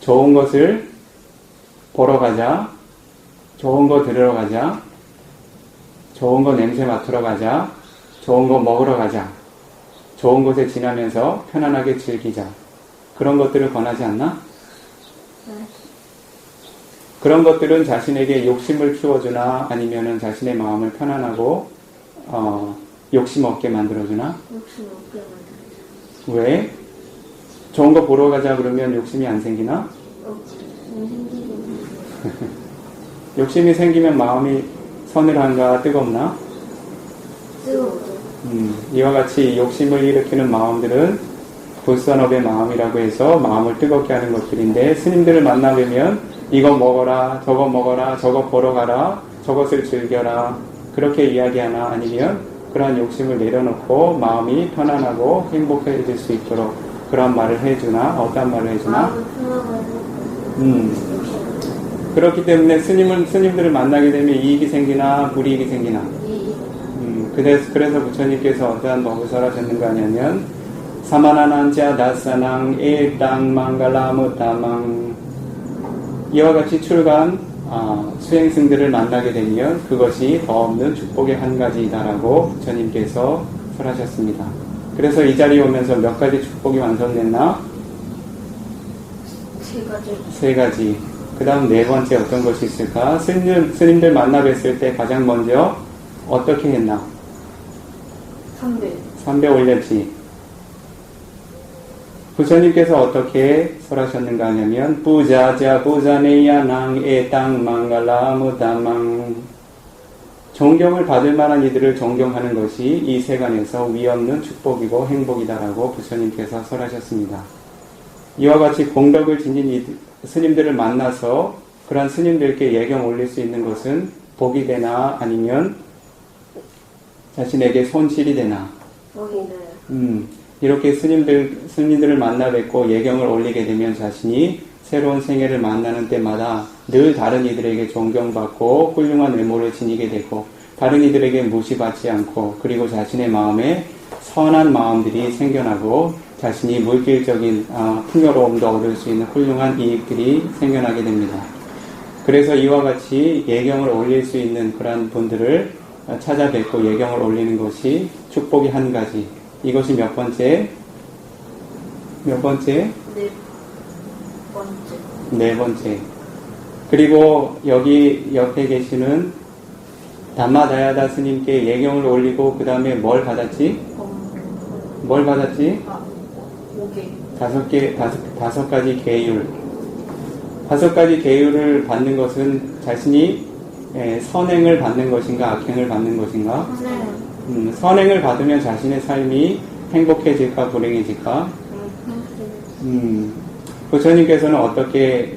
좋은 것을 보러 가자, 좋은 거 들으러 가자, 좋은 거 냄새 맡으러 가자, 좋은 거 먹으러 가자, 좋은 곳에 지나면서 편안하게 즐기자. 그런 것들을 권하지 않나? 네. 그런 것들은 자신에게 욕심을 키워주나, 아니면은 자신의 마음을 편안하고 욕심 없게 만들어주나? 욕심 없게 만들죠. 왜? 좋은 거 보러 가자 그러면 욕심이 안 생기나? 생기긴 욕심이 생기면 마음이 서늘한가, 뜨겁나? 뜨거워져. 이와 같이 욕심을 일으키는 마음들은 불선업의 마음이라고 해서 마음을 뜨겁게 하는 것들인데, 스님들을 만나뵈면 이거 먹어라, 저거 보러 가라, 저것을 즐겨라, 그렇게 이야기하나, 아니면 그러한 욕심을 내려놓고 마음이 편안하고 행복해질 수 있도록 그런 말을 해주나? 어떤 말을 해주나? 마음을 편하고 그렇기 때문에 스님들을 만나게 되면 이익이 생기나, 불이익이 생기나? 그래서 부처님께서 어떠한 법을 설하셨는가 하냐면, 사마나난자 다사낭 에땅 망갈라무타망, 이와 같이 출간 수행승들을 만나게 되면 그것이 더 없는 축복의 한 가지이다라고 부처님께서 설하셨습니다. 그래서 이 자리에 오면서 몇 가지 축복이 완성됐나? 3가지. 3가지. 그 다음 4번째 어떤 것이 있을까? 스님들 만나 뵀을 때 가장 먼저 어떻게 했나? 3배. 3배 올렸지. 부처님께서 어떻게 설하셨는가 하냐면, 부자자 부자네야낭 에땅 망갈라 무다망, 존경을 받을 만한 이들을 존경하는 것이 이 세간에서 위없는 축복이고 행복이다라고 부처님께서 설하셨습니다. 이와 같이 공덕을 지닌 스님들을 만나서 그러한 스님들께 예경 올릴 수 있는 것은 복이 되나, 아니면 자신에게 손실이 되나? 복이 돼요. 이렇게 스님들을 만나 뵙고 예경을 올리게 되면 자신이 새로운 생애를 만나는 때마다 늘 다른 이들에게 존경받고 훌륭한 외모를 지니게 되고, 다른 이들에게 무시받지 않고, 그리고 자신의 마음에 선한 마음들이 생겨나고 자신이 물질적인 풍요로움도 얻을 수 있는 훌륭한 이익들이 생겨나게 됩니다. 그래서 이와 같이 예경을 올릴 수 있는 그러한 분들을 찾아뵙고 예경을 올리는 것이 축복의 한 가지. 이것이 몇 번째? 몇 번째? 4번째. 4번째. 그리고 여기 옆에 계시는 담마다야다 스님께 예경을 올리고 그 다음에 뭘 받았지? 뭘 받았지? 5개. 다섯 가지 계율. 5가지 계율을 받는 것은 자신이 선행을 받는 것인가, 악행을 받는 것인가? 선행을 받으면 자신의 삶이 행복해질까, 불행해질까? 부처님께서는 어떻게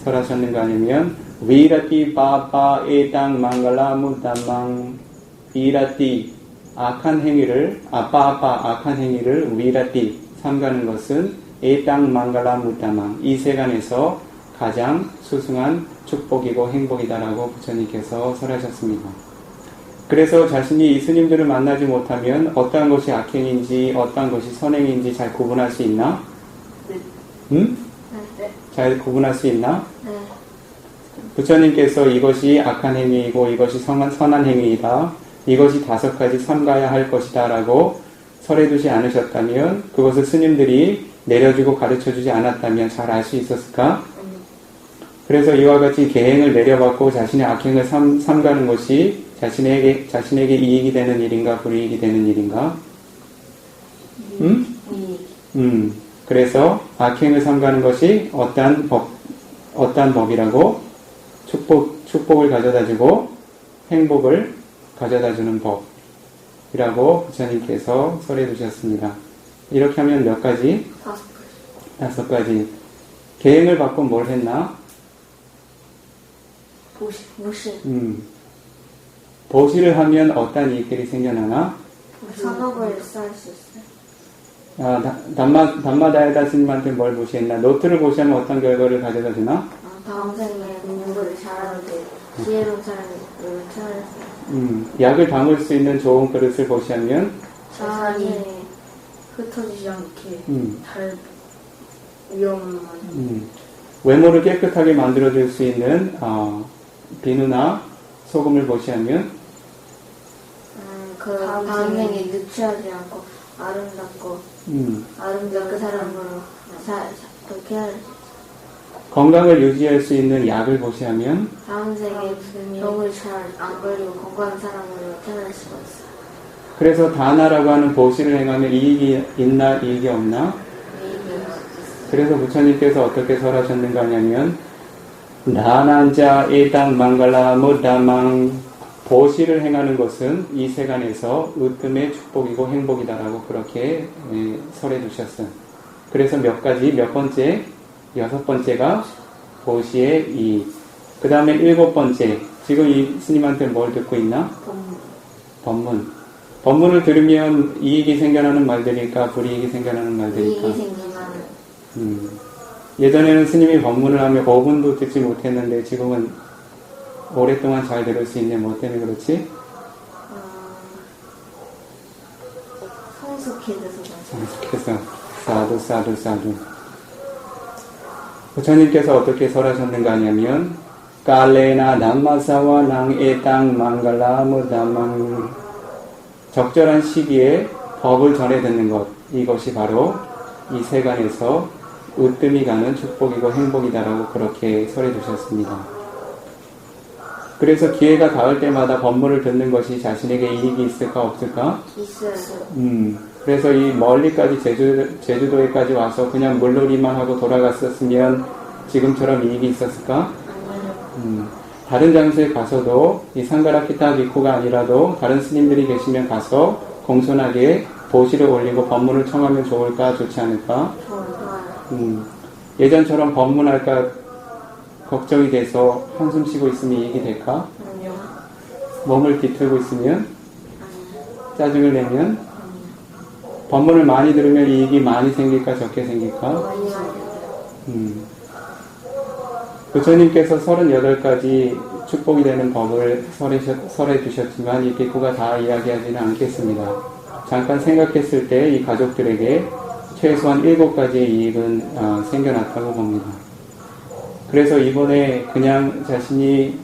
설하셨는가 하냐면, 위라티 바바 에땅 망갈라 무담망, 위라티, 악한 행위를 위라티, 삼가는 것은 에땅 망갈라 무담망, 이 세간에서 가장 수승한 축복이고 행복이다라고 부처님께서 설하셨습니다. 그래서 자신이 이 스님들을 만나지 못하면 어떠한 것이 악행인지 어떠한 것이 선행인지 잘 구분할 수 있나? 응? 네. 잘 구분할 수 있나? 네. 부처님께서 이것이 악한 행위이고 이것이 선한 행위이다, 이것이 5가지 삼가야 할 것이다 라고 설해두지 않으셨다면 그것을 스님들이 내려주고 가르쳐주지 않았다면 잘 알 수 있었을까? 그래서 이와 같이 계행을 내려받고 자신의 악행을 삼가는 것이 자신에게 이익이 되는 일인가 불이익이 되는 일인가? 그래서 악행을 삼가는 것이 어떠한 법이라고? 축복을 가져다주고 행복을 가져다주는 법이라고 부처님께서 설해 두셨습니다. 이렇게 하면 몇 가지? 5 가지. 계행을 받고 뭘 했나? 무시. 보시를 하면 어떤 이익들이 생겨나나? 산업을 쌓을 수 있어요. 담마다에다 스님한테 뭘 보시했나? 노트를 보시하면 어떤 결과를 가져다 주나? 다음 생에 공부를 잘하는데 지혜로운 사람을 찾아냈어요. 약을 담을 수 있는 좋은 그릇을 보시하면 자산이 흩어지지 않게 잘 위험한 외모를 깨끗하게 만들어줄 수 있는 비누나 소금을 보시하면 그 다음 생에 누추하지 않고 아름답고 그 사람으로 그렇게 해야 건강을 유지할 수 있는 약을 보시하면 다음 생에 병을 잘 안 걸리고 건강한 사람으로 태어날 수가 있어요. 그래서 다나라고 하는 보시를 행하면 이익이 있나 이익이 없나? 그래서 부처님께서 어떻게 설하셨는가 하냐면 다난자 에당 망갈라 무다망 보시를 행하는 것은 이 세간에서 으뜸의 축복이고 행복이다라고 그렇게 설해 두셨어요. 그래서 몇 번째? 6번째가 보시의 이익. 그 다음에 7번째. 지금 이 스님한테 뭘 듣고 있나? 법문. 법문을 들으면 이익이 생겨나는 말들일까? 불이익이 생겨나는 말들일까? 이익이 생기면 예전에는 스님이 법문을 하면 5분도 듣지 못했는데 지금은 오랫동안 잘 들을 수 있네. 뭐 때문에 그렇지? 성숙해서 사두. 부처님께서 어떻게 설하셨는가 하냐면 깔레나 담마사와 낭에땅 망갈라 무담망 적절한 시기에 법을 전해 듣는 것, 이것이 바로 이 세간에서 으뜸이 가는 축복이고 행복이다라고 그렇게 설해 두셨습니다. 그래서 기회가 닿을 때마다 법문을 듣는 것이 자신에게 이익이 있을까 없을까? 있어요. 그래서 이 멀리까지 제주도에까지 와서 그냥 물놀이만 하고 돌아갔었으면 지금처럼 이익이 있었을까? 다른 장소에 가서도 이 상가라키타 비쿠가 아니라도 다른 스님들이 계시면 가서 공손하게 보시를 올리고 법문을 청하면 좋을까 좋지 않을까? 예전처럼 법문할까 걱정이 돼서 한숨 쉬고 있으면 이익이 될까? 아니요. 몸을 비틀고 있으면 짜증을 내면 법문을 많이 들으면 이익이 많이 생길까 적게 생길까? 부처님께서 38가지 축복이 되는 법을 설해 주셨지만 이 비쿠가 다 이야기하지는 않겠습니다. 잠깐 생각했을 때 이 가족들에게 최소한 7가지의 이익은 생겨났다고 봅니다. 그래서 이번에 그냥 자신이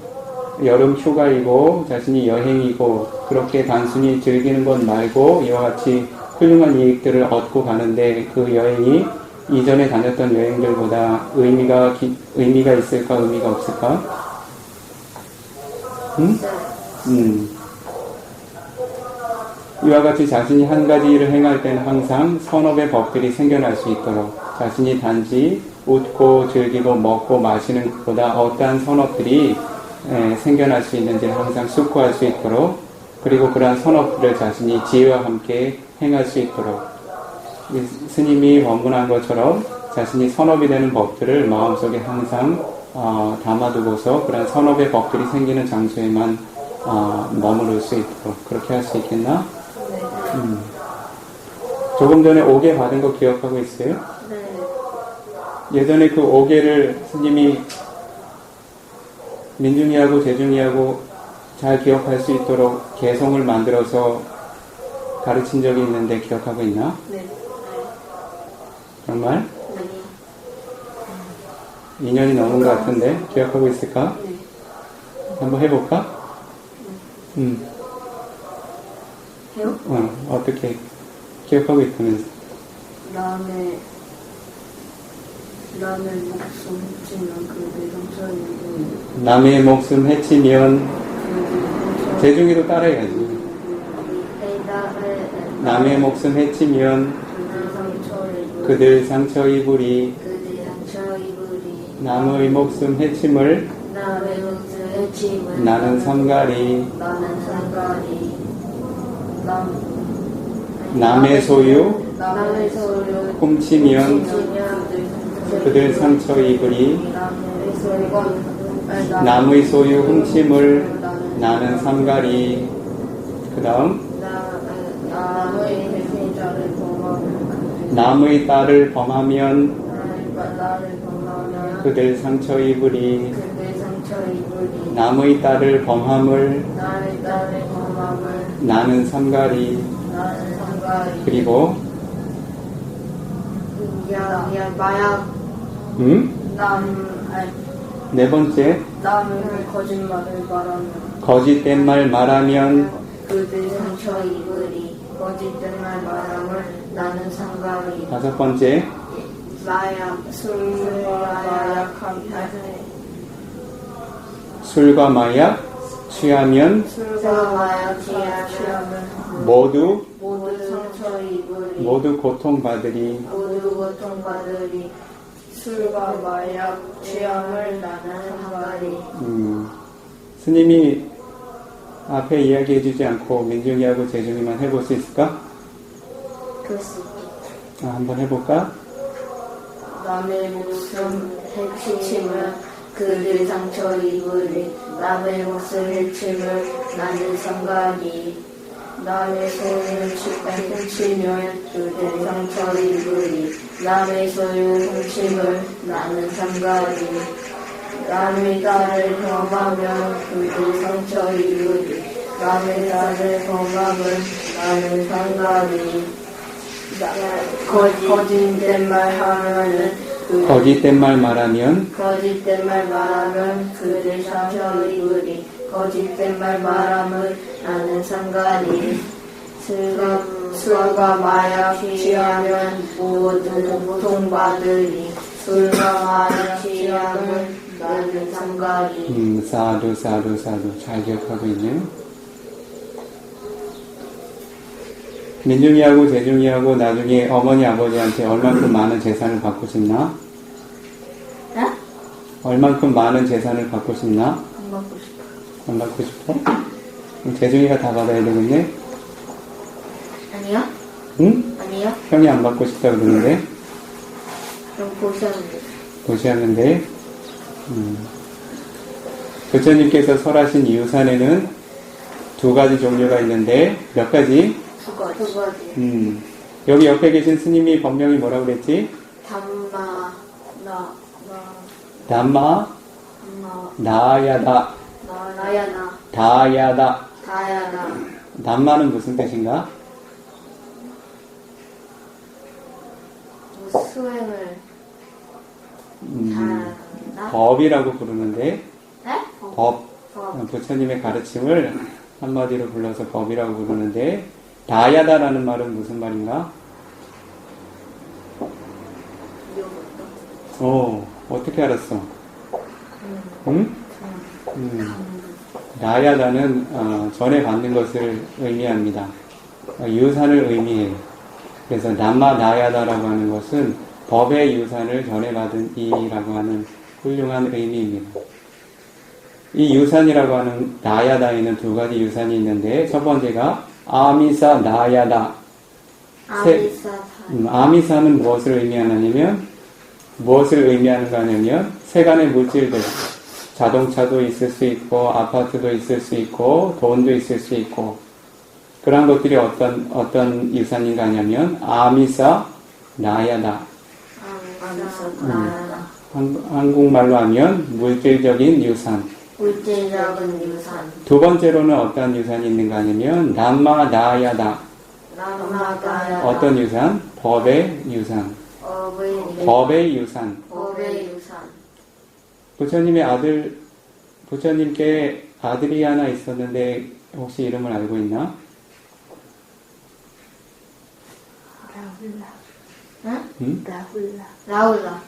여름 휴가이고 자신이 여행이고 그렇게 단순히 즐기는 것 말고 이와 같이 훌륭한 이익들을 얻고 가는데 그 여행이 이전에 다녔던 여행들보다 의미가 있을까 의미가 없을까? 이와 같이 자신이 한 가지 일을 행할 때는 항상 선업의 법들이 생겨날 수 있도록 자신이 단지 웃고 즐기고 먹고 마시는 것보다 어떠한 선업들이 생겨날 수 있는지를 항상 숙고할 수 있도록 그리고 그러한 선업들을 자신이 지혜와 함께 행할 수 있도록 스님이 법문한 것처럼 자신이 선업이 되는 법들을 마음속에 항상 담아두고서 그런 선업의 법들이 생기는 장소에만 머무를 수 있도록 그렇게 할 수 있겠나? 조금 전에 5개 받은 거 기억하고 있어요? 네. 예전에 그 5개를 스님이 민중이하고 재중이하고 잘 기억할 수 있도록 개성을 만들어서 가르친 적이 있는데 기억하고 있나? 네. 정말? 네. 2년이 넘은 것 같은데 기억하고 있을까? 네. 한번 해볼까? 해요? 어떻게 기억하고 있다면서? 그 다음에 남의 목숨 훔치면 그들 상처이고 남의 목숨 해치면 재중이도 따라해야지. 남의 목숨 해치면 그들 상처 입으리. 남의 목숨 해침을 나는 삼가리. 남의 소유 훔치면 그들 상처 입으리. 남의 소유 훔침을 나는 삼가리. 그 다음 남의 딸을 범하면 그들 상처 입으리. 남의 딸을 범함을 나는 삼가리. 그리고 마약 네 번째 남을 거짓말을 말하면 거짓된 말 말하면 그들 상처 입으리. 거짓된 말 말함을 나는 상가리. 다섯 번째 술과 마약 취하면 술과 마약 취하면 모두 상처 입으리. 모두 고통받으리. 모두 고통받으리. 술과 마약 취함을 나는 상가리. 스님이 앞에 이야기해주지 않고 민중이하고 재중이만 해볼 수 있을까? 그럴 수 있겠다. 한번 해볼까? 남의 목숨 해치면 그들 상처 입으리. 남의 목숨 해침을 나는 상가리. 남의 소유 훔치면 그들 상처 입으리. 남의 소유 훔침을 나는 상가리. 남의 딸을 범하면 그들 상처 입으리. 남의 딸을 범함을 나는 상가리. 거짓된 말 하면은 거짓된 말 말하면 거짓된 말 말하면 그들 상처 입으리. 거짓된 말 말함을 나는 상가리. 술과 마약 취하면 모두 고통받으리. 술과 마약 취하면 나는 상가리. 사두 잘 기억하고 있네. 민중이하고 재중이하고 나중에 어머니 아버지한테 얼만큼 많은 재산을 받고 싶나? 네? 얼만큼 많은 재산을 받고 싶나? 안 먹고 싶어. 안 받고 싶어? 그럼 재중이가 다 받아야 되겠네? 아니요? 응? 아니요? 형이 안 받고 싶다 그러는데? 그럼 보셨는데. 도시하는데 부처님께서 설하신 유산에는 두 가지 종류가 있는데 몇 가지? 두 가지. 여기 옆에 계신 스님이 법명이 뭐라고 그랬지? 담마 나야다 다야다. 담마는 무슨 뜻인가? 수행을 잘한다? 법이라고 부르는데 네? 법. 부처님의 가르침을 한마디로 불러서 법이라고 부르는데 다야다라는 말은 무슨 말인가? 어떻게 알았어? 응? 나야다는 전에 받는 것을 의미합니다. 유산을 의미해요. 그래서 남마 나야다라고 하는 것은 법의 유산을 전에 받은 이라고 하는 훌륭한 의미입니다. 이 유산이라고 하는 나야다에는 두 가지 유산이 있는데 첫 번째가 아미사 나야다. 아미사는 무엇을 의미하냐면 무엇을 의미하는가 하냐면 세간의 물질들, 자동차도 있을 수 있고 아파트도 있을 수 있고 돈도 있을 수 있고 그런 것들이 어떤 유산인가 하냐면 아미사 나야다. 한국말로 하면 물질적인 유산. 물질적인 유산. 두 번째로는 어떤 유산이 있는가 하냐면 남마 나야다. 어떤 유산? 법의 유산. 법의 유산. 부처님께 아들이 하나 있었는데 혹시 이름을 알고 있나? 응? 라훌라.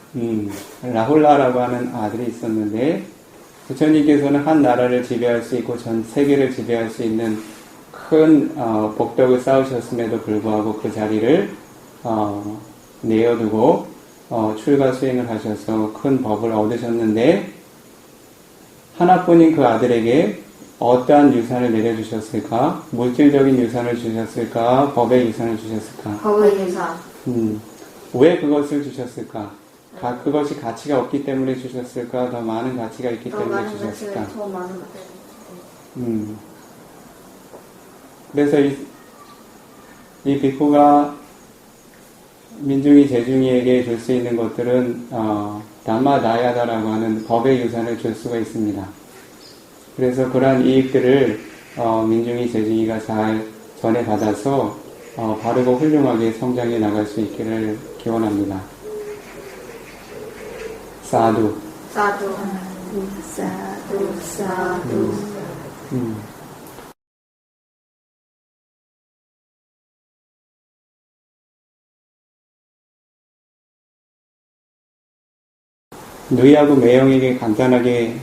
라훌라라고 하는 아들이 있었는데 부처님께서는 한 나라를 지배할 수 있고 전 세계를 지배할 수 있는 큰 복덕을 쌓으셨음에도 불구하고 그 자리를 내어두고 출가 수행을 하셔서 큰 법을 얻으셨는데 하나뿐인 그 아들에게 어떠한 유산을 내려주셨을까? 물질적인 유산을 주셨을까? 법의 유산을 주셨을까? 법의 유산. 왜 그것을 주셨을까? 그것이 가치가 없기 때문에 주셨을까? 더 많은 가치가 있기 더 때문에 많은 주셨을까? 것을 더 많은 것을. 그래서 이 비쿠가 민중이 제중이에게 줄 수 있는 것들은 담마다야다라고 하는 법의 유산을 줄 수가 있습니다. 그래서 그러한 이익들을 민중이 제중이가 잘 전해받아서 바르고 훌륭하게 성장해 나갈 수 있기를 기원합니다. 사두. 사두. 사두. 사두. 누이하고 매형에게 간단하게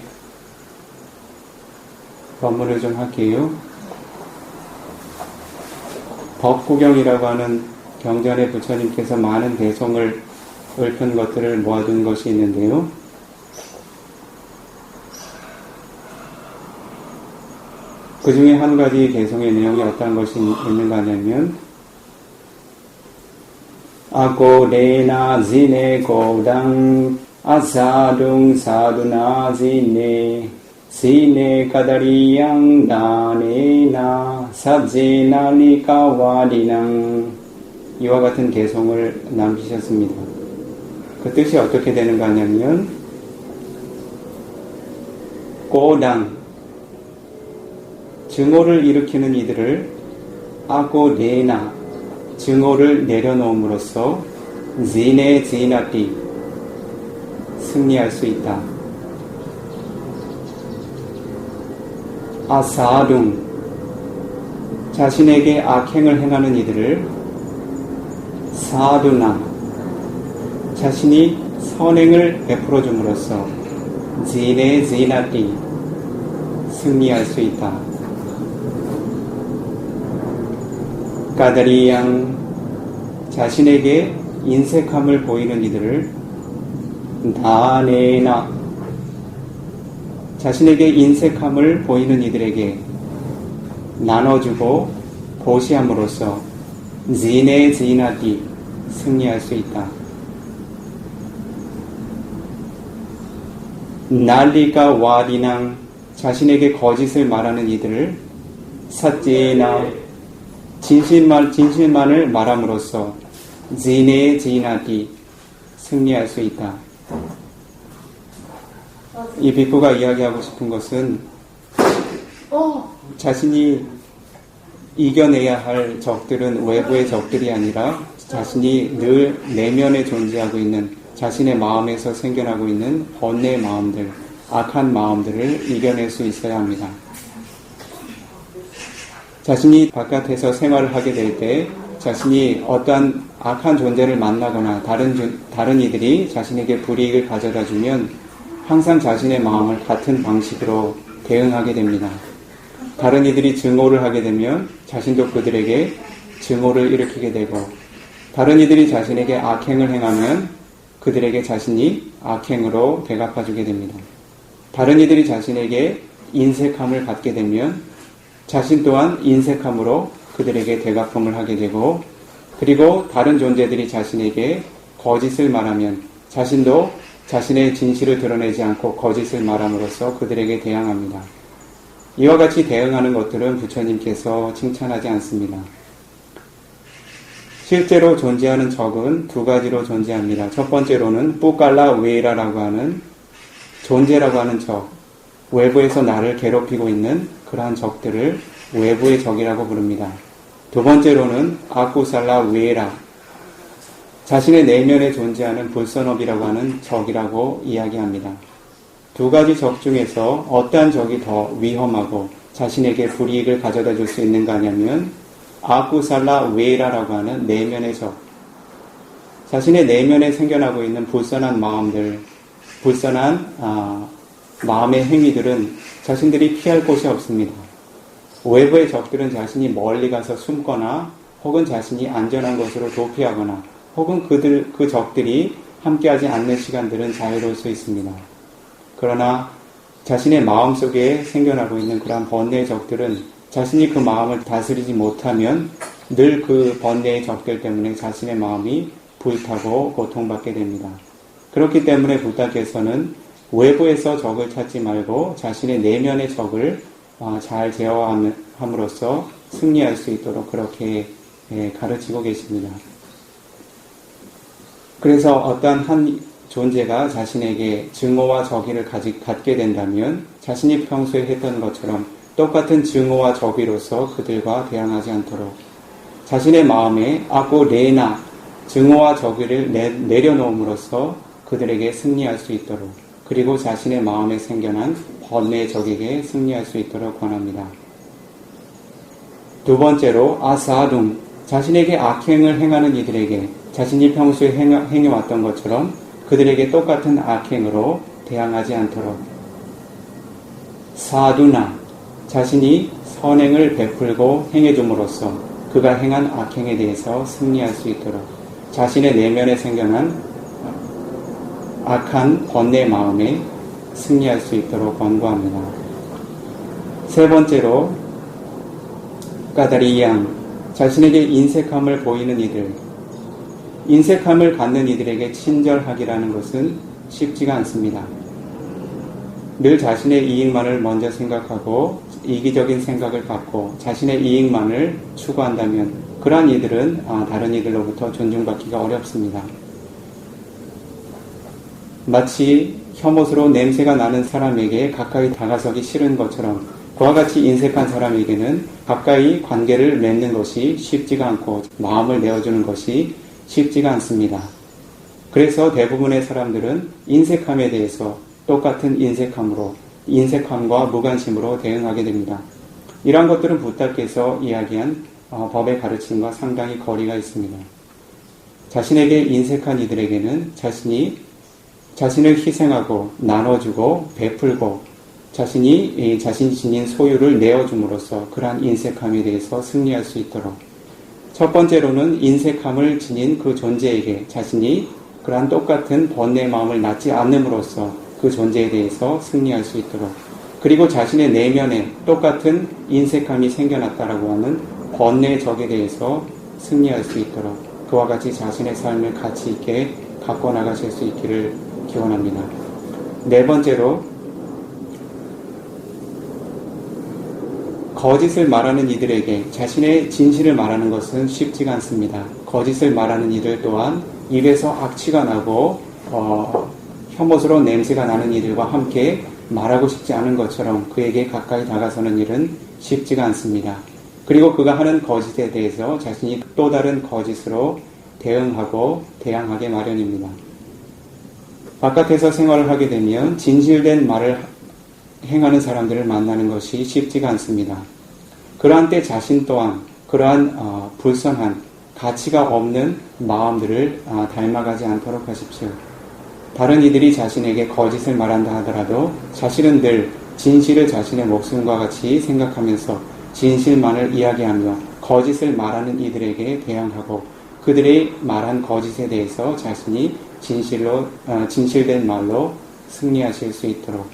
법문을 좀 할게요. 법구경이라고 하는 경전에 부처님께서 많은 대송을 읊은 것들을 모아둔 것이 있는데요. 그 중에 한 가지 대송의 내용이 어떤 것이 있는가 하냐면 아고레나 지네 고당 아사둥 사두나 지네 시네 카다리양 다네나 삽제나 니카와디낭 이와 같은 개송을 남기셨습니다. 그 뜻이 어떻게 되는가 하냐면 고당 증오를 일으키는 이들을 아고레나 증오를 내려놓음으로써 지네 지나띠 승리할 수 있다. 아사둥 자신에게 악행을 행하는 이들을 사두나 자신이 선행을 베풀어 줌으로써 지네 지나띠 승리할 수 있다. 까다리양 자신에게 인색함을 보이는 이들을 다네나 자신에게 인색함을 보이는 이들에게 나눠주고 보시함으로써 지네 지나띠 승리할 수 있다. 난리가 와디낭 자신에게 거짓을 말하는 이들을 사제나 진실만을 말함으로써 지네 지나띠 승리할 수 있다. 이 비쿠가 이야기하고 싶은 것은 자신이 이겨내야 할 적들은 외부의 적들이 아니라 자신이 늘 내면에 존재하고 있는 자신의 마음에서 생겨나고 있는 번뇌의 마음들, 악한 마음들을 이겨낼 수 있어야 합니다. 자신이 바깥에서 생활을 하게 될 때 자신이 어떠한 악한 존재를 만나거나 다른 이들이 자신에게 불이익을 가져다 주면 항상 자신의 마음을 같은 방식으로 대응하게 됩니다. 다른 이들이 증오를 하게 되면 자신도 그들에게 증오를 일으키게 되고 다른 이들이 자신에게 악행을 행하면 그들에게 자신이 악행으로 대갚아주게 됩니다. 다른 이들이 자신에게 인색함을 갖게 되면 자신 또한 인색함으로 그들에게 대갚음을 하게 되고 그리고 다른 존재들이 자신에게 거짓을 말하면 자신도 자신의 진실을 드러내지 않고 거짓을 말함으로써 그들에게 대항합니다. 이와 같이 대응하는 것들은 부처님께서 칭찬하지 않습니다. 실제로 존재하는 적은 두 가지로 존재합니다. 첫 번째로는 뿌깔라 웨이라라고 하는 존재라고 하는 적, 외부에서 나를 괴롭히고 있는 그러한 적들을 외부의 적이라고 부릅니다. 두 번째로는 아쿠살라 웨라 자신의 내면에 존재하는 불선업이라고 하는 적이라고 이야기합니다. 두 가지 적 중에서 어떠한 적이 더 위험하고 자신에게 불이익을 가져다 줄 수 있는가 하냐면 아쿠살라 웨라라고 하는 내면의 적 자신의 내면에 생겨나고 있는 불선한 마음들, 불선한 마음의 행위들은 자신들이 피할 곳이 없습니다. 외부의 적들은 자신이 멀리 가서 숨거나 혹은 자신이 안전한 곳으로 도피하거나 혹은 그 적들이 함께하지 않는 시간들은 자유로울 수 있습니다. 그러나 자신의 마음속에 생겨나고 있는 그러한 번뇌의 적들은 자신이 그 마음을 다스리지 못하면 늘 그 번뇌의 적들 때문에 자신의 마음이 불타고 고통받게 됩니다. 그렇기 때문에 부다께서는 외부에서 적을 찾지 말고 자신의 내면의 적을 잘 제어함으로써 승리할 수 있도록 그렇게 가르치고 계십니다. 그래서 어떤 한 존재가 자신에게 증오와 적의를 갖게 된다면 자신이 평소에 했던 것처럼 똑같은 증오와 적의로서 그들과 대항하지 않도록 자신의 마음에 아고 레나 증오와 적의를 내려놓음으로써 그들에게 승리할 수 있도록 그리고 자신의 마음에 생겨난 번뇌의 적에게 승리할 수 있도록 권합니다. 두 번째로 아사둥 자신에게 악행을 행하는 이들에게 자신이 평소에 행해왔던 것처럼 그들에게 똑같은 악행으로 대항하지 않도록 사두나 자신이 선행을 베풀고 행해줌으로써 그가 행한 악행에 대해서 승리할 수 있도록 자신의 내면에 생겨난 악한 번뇌 마음에 승리할 수 있도록 권고합니다. 세 번째로 까다리양 자신에게 인색함을 보이는 이들 인색함을 갖는 이들에게 친절하기라는 것은 쉽지가 않습니다. 늘 자신의 이익만을 먼저 생각하고 이기적인 생각을 갖고 자신의 이익만을 추구한다면 그러한 이들은 다른 이들로부터 존중받기가 어렵습니다. 마치 혐오스러운 냄새가 나는 사람에게 가까이 다가서기 싫은 것처럼 그와 같이 인색한 사람에게는 가까이 관계를 맺는 것이 쉽지가 않고 마음을 내어주는 것이 쉽지가 않습니다. 그래서 대부분의 사람들은 인색함에 대해서 똑같은 인색함과 무관심으로 대응하게 됩니다. 이러한 것들은 부다께서 이야기한 법의 가르침과 상당히 거리가 있습니다. 자신에게 인색한 이들에게는 자신을 희생하고 나눠주고 베풀고 자신이 지닌 소유를 내어줌으로써 그러한 인색함에 대해서 승리할 수 있도록 첫 번째로는 인색함을 지닌 그 존재에게 자신이 그러한 똑같은 번뇌의 마음을 낳지 않음으로써 그 존재에 대해서 승리할 수 있도록 그리고 자신의 내면에 똑같은 인색함이 생겨났다라고 하는 번뇌의 적에 대해서 승리할 수 있도록 그와 같이 자신의 삶을 가치 있게 갖고 나가실 수 있기를 기원합니다. 네 번째로 거짓을 말하는 이들에게 자신의 진실을 말하는 것은 쉽지가 않습니다. 거짓을 말하는 이들 또한 입에서 악취가 나고 혐오스러운 냄새가 나는 이들과 함께 말하고 싶지 않은 것처럼 그에게 가까이 다가서는 일은 쉽지가 않습니다. 그리고 그가 하는 거짓에 대해서 자신이 또 다른 거짓으로 대항하게 마련입니다. 바깥에서 생활을 하게 되면 진실된 말을 행하는 사람들을 만나는 것이 쉽지가 않습니다. 그러한 때 자신 또한 그러한 불선한 가치가 없는 마음들을 닮아가지 않도록 하십시오. 다른 이들이 자신에게 거짓을 말한다 하더라도 자신은 늘 진실을 자신의 목숨과 같이 생각하면서 진실만을 이야기하며 거짓을 말하는 이들에게 대항하고 그들이 말한 거짓에 대해서 자신이 진실된 말로 승리하실 수 있도록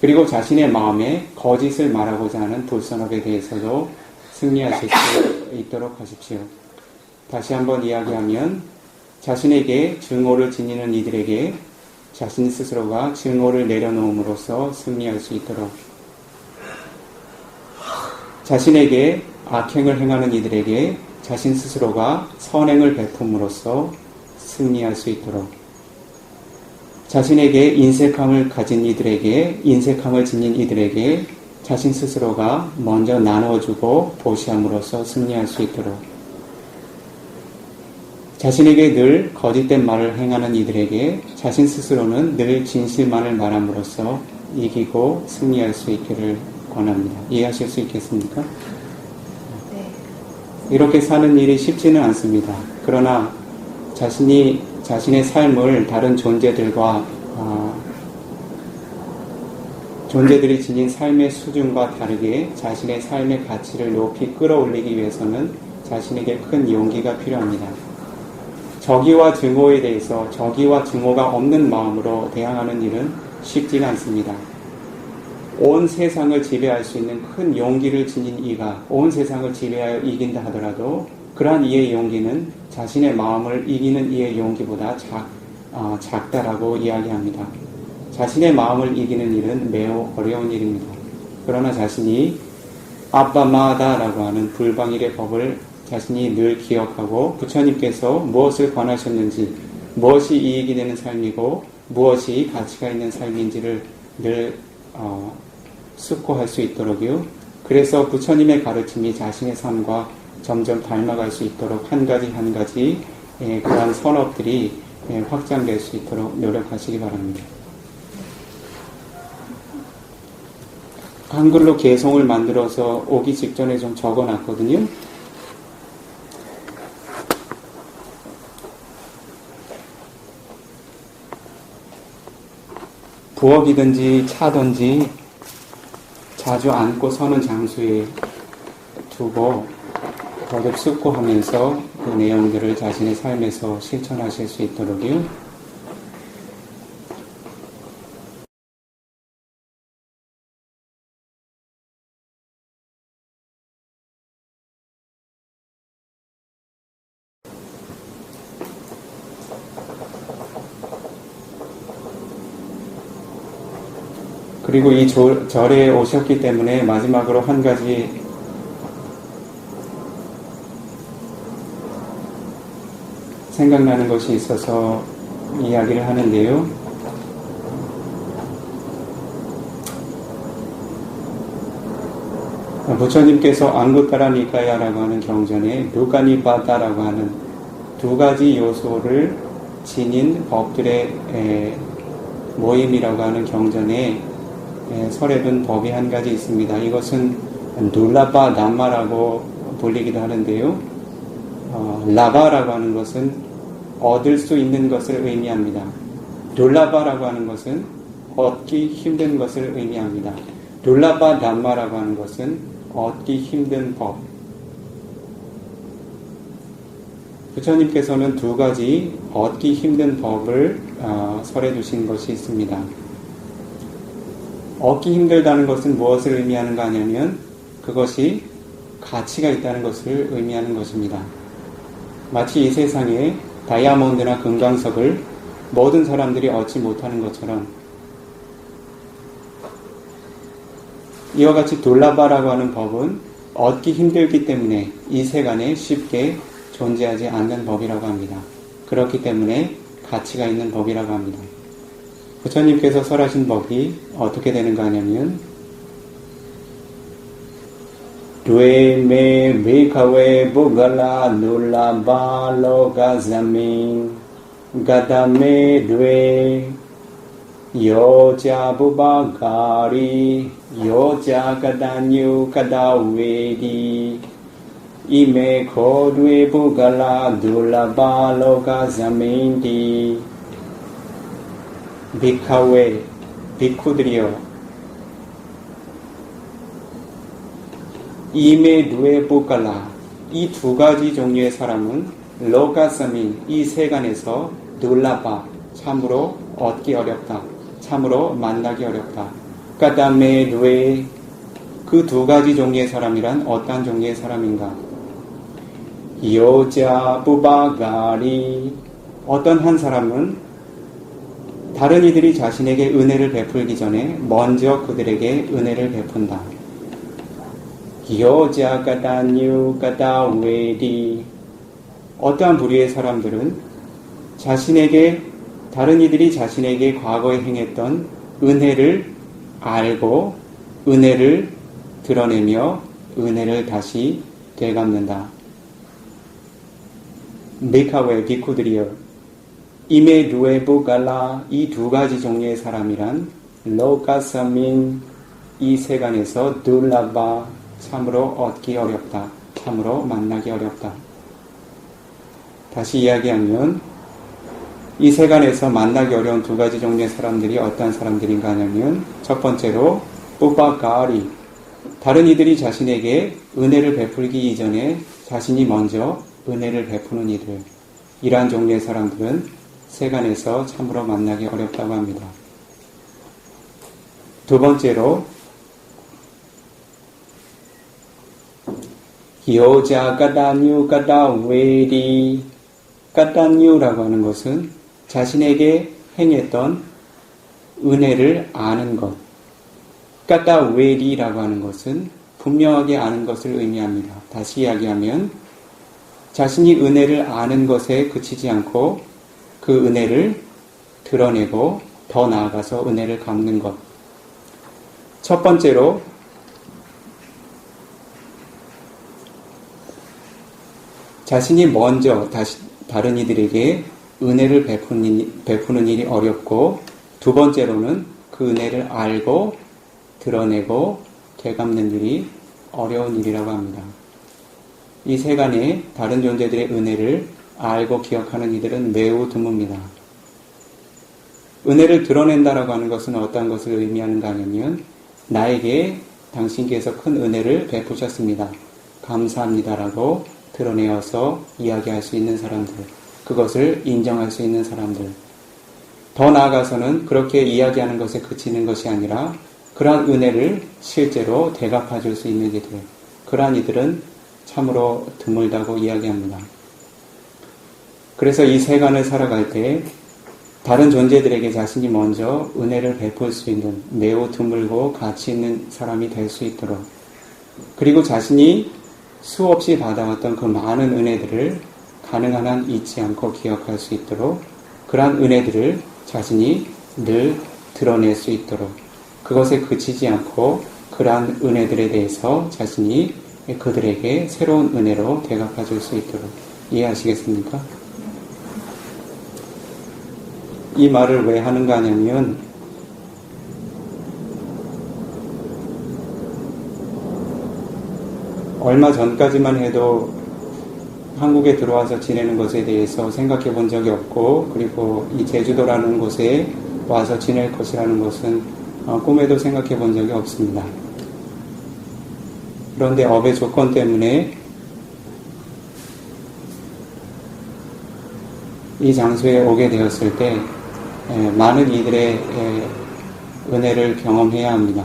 그리고 자신의 마음에 거짓을 말하고자 하는 불선업에 대해서도 승리하실 수 있도록 하십시오. 다시 한번 이야기하면 자신에게 증오를 지니는 이들에게 자신 스스로가 증오를 내려놓음으로써 승리할 수 있도록 자신에게 악행을 행하는 이들에게 자신 스스로가 선행을 베품으로써 승리할 수 있도록 자신에게 인색함을 지닌 이들에게 자신 스스로가 먼저 나눠주고 보시함으로써 승리할 수 있도록 자신에게 늘 거짓된 말을 행하는 이들에게 자신 스스로는 늘 진실만을 말함으로써 이기고 승리할 수 있기를 권합니다. 이해하실 수 있겠습니까? 네. 이렇게 사는 일이 쉽지는 않습니다. 그러나 자신이 자신의 삶을 다른 존재들과 존재들이 지닌 삶의 수준과 다르게 자신의 삶의 가치를 높이 끌어올리기 위해서는 자신에게 큰 용기가 필요합니다. 적의와 증오에 대해서 적의와 증오가 없는 마음으로 대항하는 일은 쉽지가 않습니다. 온 세상을 지배할 수 있는 큰 용기를 지닌 이가 온 세상을 지배하여 이긴다 하더라도 그러한 이의 용기는 자신의 마음을 이기는 이의 용기보다 작다라고 이야기합니다. 자신의 마음을 이기는 일은 매우 어려운 일입니다. 그러나 자신이 아빠마다라고 하는 불방일의 법을 자신이 늘 기억하고 부처님께서 무엇을 권하셨는지 무엇이 이익이 되는 삶이고 무엇이 가치가 있는 삶인지를 늘 숙고할 수 있도록요. 그래서 부처님의 가르침이 자신의 삶과 점점 닮아갈 수 있도록 한 가지 그러한 선업들이 확장될 수 있도록 노력하시기 바랍니다. 한글로 개송을 만들어서 오기 직전에 좀 적어놨거든요. 부엌이든지 차든지 자주 앉고 서는 장소에 두고 거듭 숙고하면서 그 내용들을 자신의 삶에서 실천하실 수 있도록요. 그리고 이 절에 오셨기 때문에 마지막으로 한 가지 생각나는 것이 있어서 이야기를 하는데요. 부처님께서 앙구타라 니카야라고 하는 경전에 누가니바다라고 하는 두 가지 요소를 지닌 법들의 모임이라고 하는 경전에 설해둔 법이 한 가지 있습니다. 이것은 둘라바 남마라고 불리기도 하는데요. 라바라고 하는 것은 얻을 수 있는 것을 의미합니다. 둘라바라고 하는 것은 얻기 힘든 것을 의미합니다. 둘라바 남마라고 하는 것은 얻기 힘든 법. 부처님께서는 두 가지 얻기 힘든 법을 설해 주신 것이 있습니다. 얻기 힘들다는 것은 무엇을 의미하는가 하냐면 그것이 가치가 있다는 것을 의미하는 것입니다. 마치 이 세상에 다이아몬드나 금강석을 모든 사람들이 얻지 못하는 것처럼 이와 같이 둘라바라고 하는 법은 얻기 힘들기 때문에 이 세간에 쉽게 존재하지 않는 법이라고 합니다. 그렇기 때문에 가치가 있는 법이라고 합니다. 부처님께서 설하신 법이 어떻게 되는가 하냐면 뢰메 비카웨 부갈라 눌라바 로가자민 가다메 뢰 요자 부바가리 요자 가다뉴 가다웨디 이메 코드웨 부갈라 눌라바 로가자민디 비카웨 비쿠들이여 이메 누에 부갈라 이 두 가지 종류의 사람은 로가사민 이 세간에서 눌라바 참으로 얻기 어렵다. 참으로 만나기 어렵다. 까다메 누에 그 두 가지 종류의 사람이란 어떤 종류의 사람인가? 요자 부바가리 어떤 한 사람은 다른 이들이 자신에게 은혜를 베풀기 전에 먼저 그들에게 은혜를 베푼다. 요자 가다뉴 가다웨디 어떠한 부류의 사람들은 다른 이들이 자신에게 과거에 행했던 은혜를 알고 은혜를 드러내며 은혜를 다시 되갚는다. 메카웨 비쿠들이여 이메 루에부 갈라 이 두 가지 종류의 사람이란 로가사민 이 세간에서 둘라바 참으로 얻기 어렵다. 참으로 만나기 어렵다. 다시 이야기하면 이 세간에서 만나기 어려운 두 가지 종류의 사람들이 어떤 사람들인가 하냐면, 첫 번째로 뿌빠가리, 다른 이들이 자신에게 은혜를 베풀기 이전에 자신이 먼저 은혜를 베푸는 이들, 이러한 종류의 사람들은 세간에서 참으로 만나기 어렵다고 합니다. 두 번째로 요자 까다뉴 까다웨리, 까다뉴라고 하는 것은 자신에게 행했던 은혜를 아는 것, 까다웨리라고 하는 것은 분명하게 아는 것을 의미합니다. 다시 이야기하면 자신이 은혜를 아는 것에 그치지 않고 그 은혜를 드러내고 더 나아가서 은혜를 갚는 것. 첫 번째로 자신이 먼저 다른 이들에게 은혜를 베푸는 일이 어렵고, 두 번째로는 그 은혜를 알고 드러내고 되갚는 일이 어려운 일이라고 합니다. 이 세간에 다른 존재들의 은혜를 알고 기억하는 이들은 매우 드뭅니다. 은혜를 드러낸다라고 하는 것은 어떤 것을 의미하는가 하면, 나에게 당신께서 큰 은혜를 베푸셨습니다, 감사합니다라고 드러내어서 이야기할 수 있는 사람들, 그것을 인정할 수 있는 사람들, 더 나아가서는 그렇게 이야기하는 것에 그치는 것이 아니라 그러한 은혜를 실제로 대갚아 줄 수 있는 이들, 그러한 이들은 참으로 드물다고 이야기합니다. 그래서 이 세간을 살아갈 때 다른 존재들에게 자신이 먼저 은혜를 베풀 수 있는 매우 드물고 가치 있는 사람이 될 수 있도록, 그리고 자신이 수없이 받아왔던 그 많은 은혜들을 가능한 한 잊지 않고 기억할 수 있도록, 그러한 은혜들을 자신이 늘 드러낼 수 있도록, 그것에 그치지 않고 그러한 은혜들에 대해서 자신이 그들에게 새로운 은혜로 대갚아 줄 수 있도록. 이해하시겠습니까? 이 말을 왜 하는가 하냐면, 얼마 전까지만 해도 한국에 들어와서 지내는 것에 대해서 생각해 본 적이 없고, 그리고 이 제주도라는 곳에 와서 지낼 것이라는 것은 꿈에도 생각해 본 적이 없습니다. 그런데 업의 조건 때문에 이 장소에 오게 되었을 때 많은 이들의 은혜를 경험해야 합니다.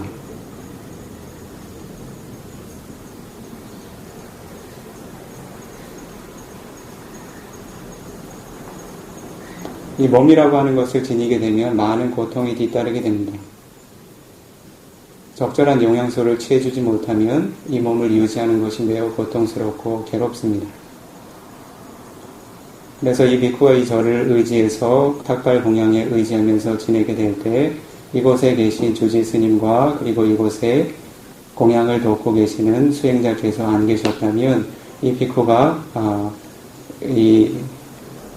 이 몸이라고 하는 것을 지니게 되면 많은 고통이 뒤따르게 됩니다. 적절한 영양소를 취해주지 못하면 이 몸을 유지하는 것이 매우 고통스럽고 괴롭습니다. 그래서 이 비쿠가 이 절을 의지해서 탁발 공양에 의지하면서 지내게 될 때, 이곳에 계신 주지 스님과 그리고 이곳에 공양을 돕고 계시는 수행자께서 안 계셨다면 이 비쿠가 이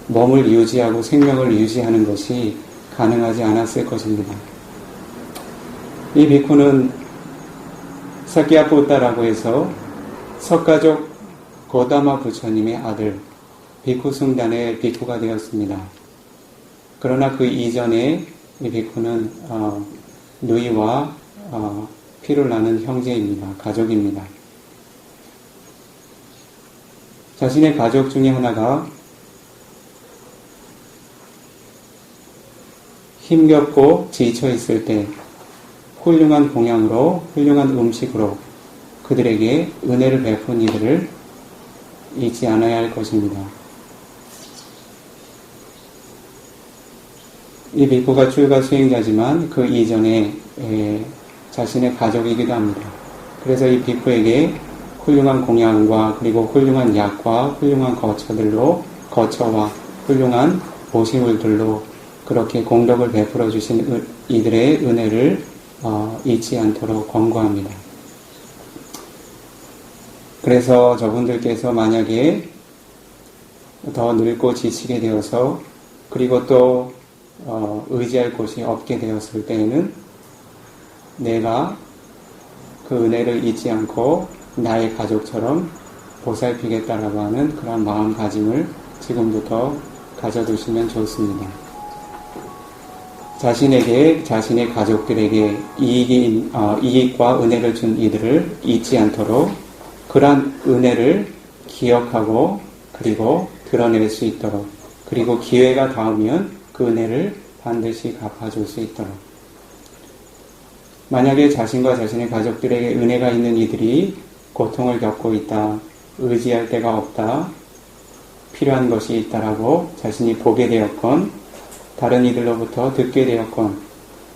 몸을 유지하고 생명을 유지하는 것이 가능하지 않았을 것입니다. 이 비쿠는 사키야푸타라고 해서 석가족 고다마 부처님의 아들, 비쿠 숭단의 비쿠가 되었습니다. 그러나 그 이전에 이 비쿠는 누이와 피를 나눈 형제입니다. 가족입니다. 자신의 가족 중에 하나가 힘겹고 지쳐 있을 때 훌륭한 공양으로, 훌륭한 음식으로 그들에게 은혜를 베푼 이들을 잊지 않아야 할 것입니다. 이 비쿠가 출가 수행자지만 그 이전에 자신의 가족이기도 합니다. 그래서 이 비쿠에게 훌륭한 공양과 그리고 훌륭한 약과 훌륭한 거처와 훌륭한 보시물들로 그렇게 공덕을 베풀어 주신 이들의 은혜를 잊지 않도록 권고합니다. 그래서 저분들께서 만약에 더 늙고 지치게 되어서 그리고 또 의지할 곳이 없게 되었을 때에는 내가 그 은혜를 잊지 않고 나의 가족처럼 보살피겠다라고 하는 그런 마음가짐을 지금부터 가져두시면 좋습니다. 자신에게, 자신의 가족들에게 이익과 은혜를 준 이들을 잊지 않도록 그러한 은혜를 기억하고 그리고 드러낼 수 있도록 그리고 기회가 닿으면 그 은혜를 반드시 갚아줄 수 있도록 만약에 자신과 자신의 가족들에게 은혜가 있는 이들이 고통을 겪고 있다, 의지할 데가 없다, 필요한 것이 있다라고 자신이 보게 되었건 다른 이들로부터 듣게 되었건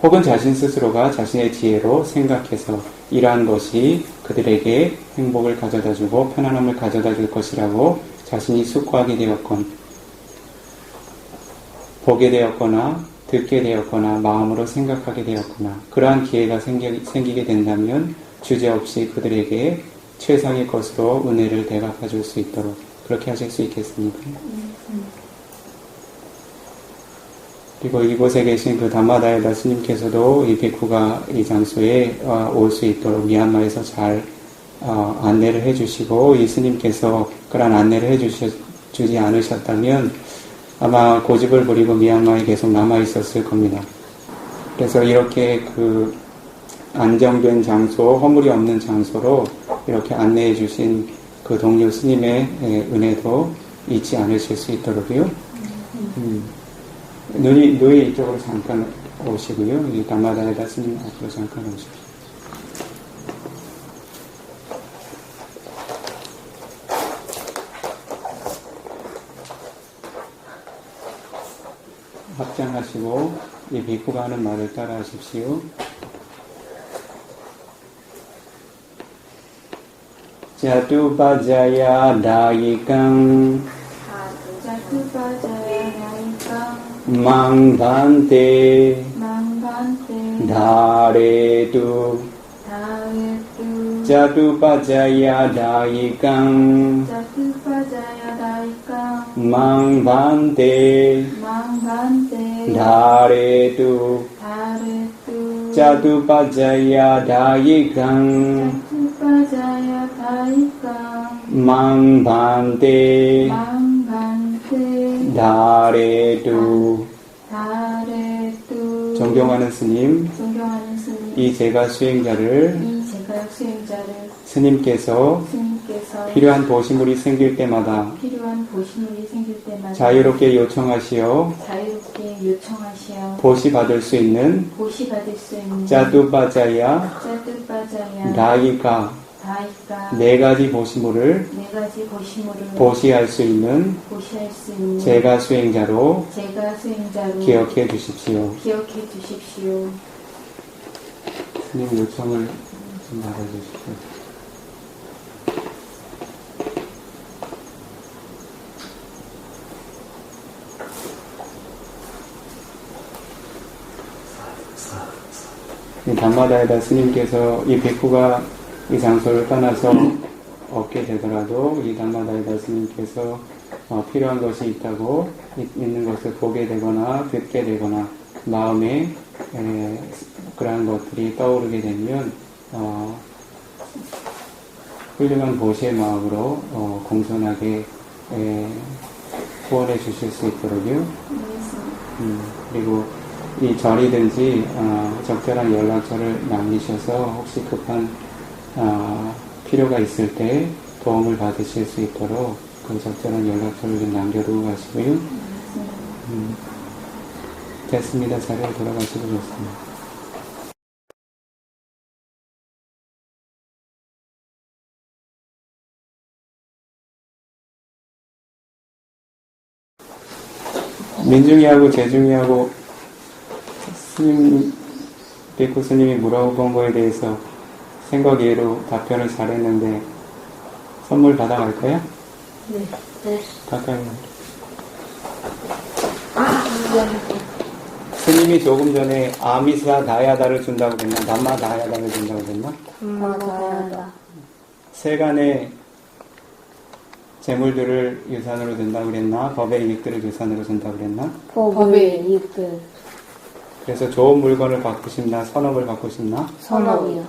혹은 자신 스스로가 자신의 지혜로 생각해서 이러한 것이 그들에게 행복을 가져다주고 편안함을 가져다줄 것이라고 자신이 숙고하게 되었건 보게 되었거나 듣게 되었거나 마음으로 생각하게 되었거나 그러한 기회가 생기게 된다면 주저없이 그들에게 최상의 것으로 은혜를 대갚아 줄 수 있도록 그렇게 하실 수 있겠습니까? 그리고 이곳에 계신 그 담마다에다 스님께서도 이 비쿠가 이 장소에 올 수 있도록 미얀마에서 잘 안내를 해주시고 이 스님께서 그런 안내를 해주지 않으셨다면 아마 고집을 부리고 미얀마에 계속 남아 있었을 겁니다. 그래서 이렇게 그 안정된 장소, 허물이 없는 장소로 이렇게 안내해 주신 그 동료 스님의 은혜도 잊지 않으실 수 있도록요. 누이 이쪽으로 잠깐 오시고요. 이 담마다에다 스님 앞으로 잠깐 오십시오. 합장하시고 이 비쿠가 하는 말을 따라하십시오. 자투파자야 다이강 망반테 다레두 자투파자야 다이강 망반테 다레두 자투파자야 다이강 망반테 다레두 존경하는 스님, 이 제가 수행자를 스님께서 필요한 보시물이 생길 때마다 자유롭게 요청하시어 보시 받을 수 있는 짜뚜빠자야 다이가 네 가지 보시물을 보시할 수 있는 제가 수행자로 기억해 주십시오. 스님 요청을 좀 받아주십시오. 담마다에다 스님께서 이 비쿠가 이 장소를 떠나서 없게 되더라도 이 담마다에다 스님께서 필요한 것이 있다고 있는 것을 보게 되거나 듣게 되거나 마음에 그러한 것들이 떠오르게 되면 훌륭한 보시의 마음으로 공손하게 후원해 주실 수 있도록요. 그리고 이 절이든지 적절한 연락처를 남기셔서 혹시 급한 필요가 있을 때 도움을 받으실 수 있도록 그 적절한 연락처를 좀 남겨두고 가시고요. 됐습니다. 자리에 돌아가시고 좋습니다. 민중이하고 재중이하고 스님, 비쿠 스님이 물어본 거에 대해서 생각 이해로 답변을 잘했는데 선물 받아갈까요? 네. 가까이. 스님이 조금 전에 아미사 다야다를 준다고 그랬나? 남마 다야다를 준다고 그랬나? 다야다. 세간의 재물들을 유산으로 준다고 그랬나? 법의 이익들을 유산으로 준다고 그랬나? 법의 이익들. 그래서 좋은 물건을 받고 싶나? 선업을 받고 싶나? 선업이요.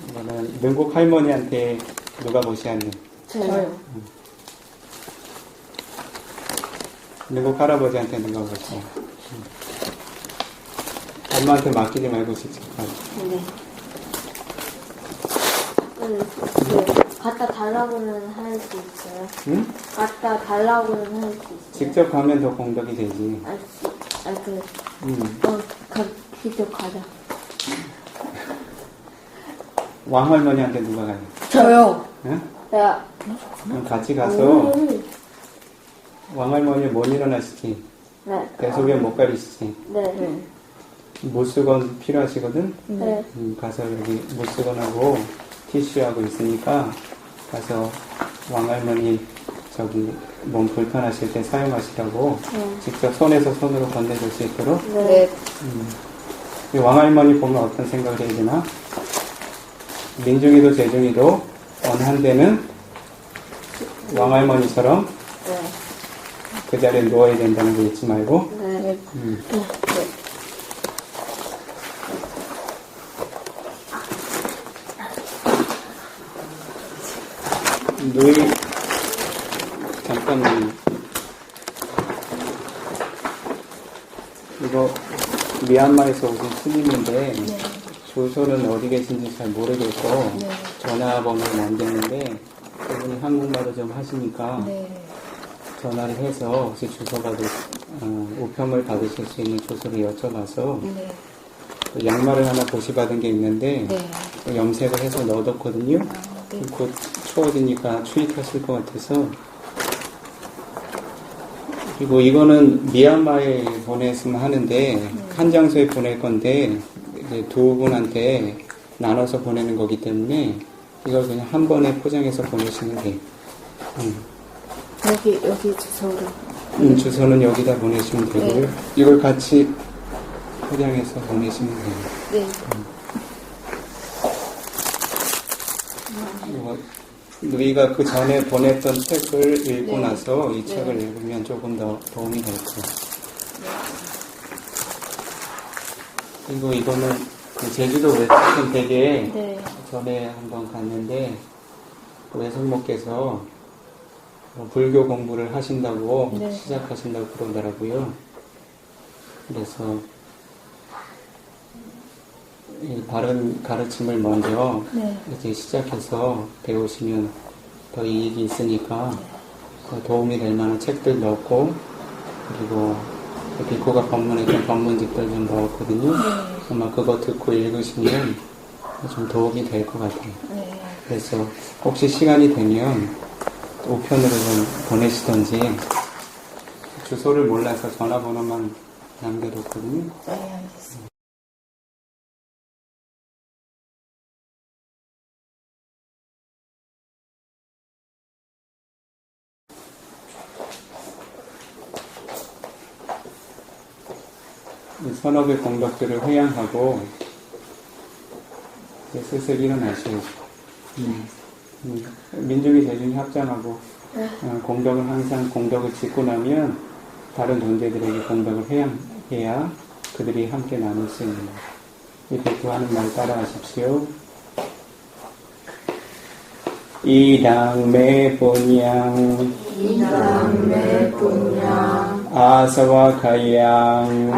이거는 능국 할머니한테 누가 보시하니? 저요. 누구 할아버지한테 누가 그랬어요? 엄마한테 맡기지 말고 직접 가요. 네. 갖다 달라고는 할 수 있어요. 응? 갖다 달라고는 할 수 있어요. 직접 가면 더 공덕이 되지. 직접 가자. 왕할머니한테 누가 가요? 저요. 응? 내가. 그럼 같이 가서 왕할머니 못 일어나시지. 네. 대소변 못 가리시지. 네. 물수건 필요하시거든? 네. 가서 여기 물수건하고 티슈하고 있으니까 가서 왕할머니 저기 몸 불편하실 때 사용하시라고 직접 손에서 손으로 건네줄 수 있도록. 네. 이 왕할머니 보면 어떤 생각을 해야 되나? 민중이도 재중이도 어느 한때는 왕할머니처럼 네. 그 자리에 누워야 된다는 거 잊지 말고. 네. 누이 잠깐만. 이거 미얀마에서 오신 스님인데 주소는 어디 계신지 잘 모르겠고 전화번호를 남겼는데 그분이 한국말을 좀 하시니까 전화를 해서 혹시 주소가 우편물 받으실 수 있는 주소를 여쭤봐서 또 양말을 하나 보시받은 게 있는데 염색을 해서 넣어뒀거든요. 곧 추워지니까 추위 타실 것 같아서. 그리고 이거는 미얀마에 보냈으면 하는데 한 장소에 보낼 건데 이제 두 분한테 나눠서 보내는 거기 때문에 이걸 그냥 한 번에 포장해서 보내시면 돼요. 여기 주소로. 주소는 여기다 보내시면 되고요. 이걸 같이 포장해서 보내시면 돼요. 네. 누이가 그 전에 보냈던 책을 읽고 나서 이 책을 읽으면 조금 더 도움이 될 거예요. 그리고 이거는 그 제주도 외숙촌 댁에 전에 한번 갔는데 그 외숙모께서 불교 공부를 하신다고 시작하신다고 그러더라고요. 그래서 이 바른 가르침을 먼저 이제 시작해서 배우시면 더 이익이 있으니까 더 도움이 될 만한 책들 넣었고 그리고 비코가 법문했던 법문집들 좀 넣었거든요. 아마 그거 듣고 읽으시면 좀 도움이 될 것 같아요. 그래서 혹시 시간이 되면 우편으로 좀 보내시던지 주소를 몰라서 전화번호만 남겨뒀거든요. 네, 알겠습니다. 선업의 공덕들을 회양하고 이제 슬슬 일어나셔야죠. 민중이 대중이 합장하고 공덕을 항상 공덕을 짓고 나면 다른 존재들에게 공덕을 회양해야 그들이 함께 나눌 수 있는 거예요. 이 백두하는 말 따라하십시오. 이당매 본양 아사와 가양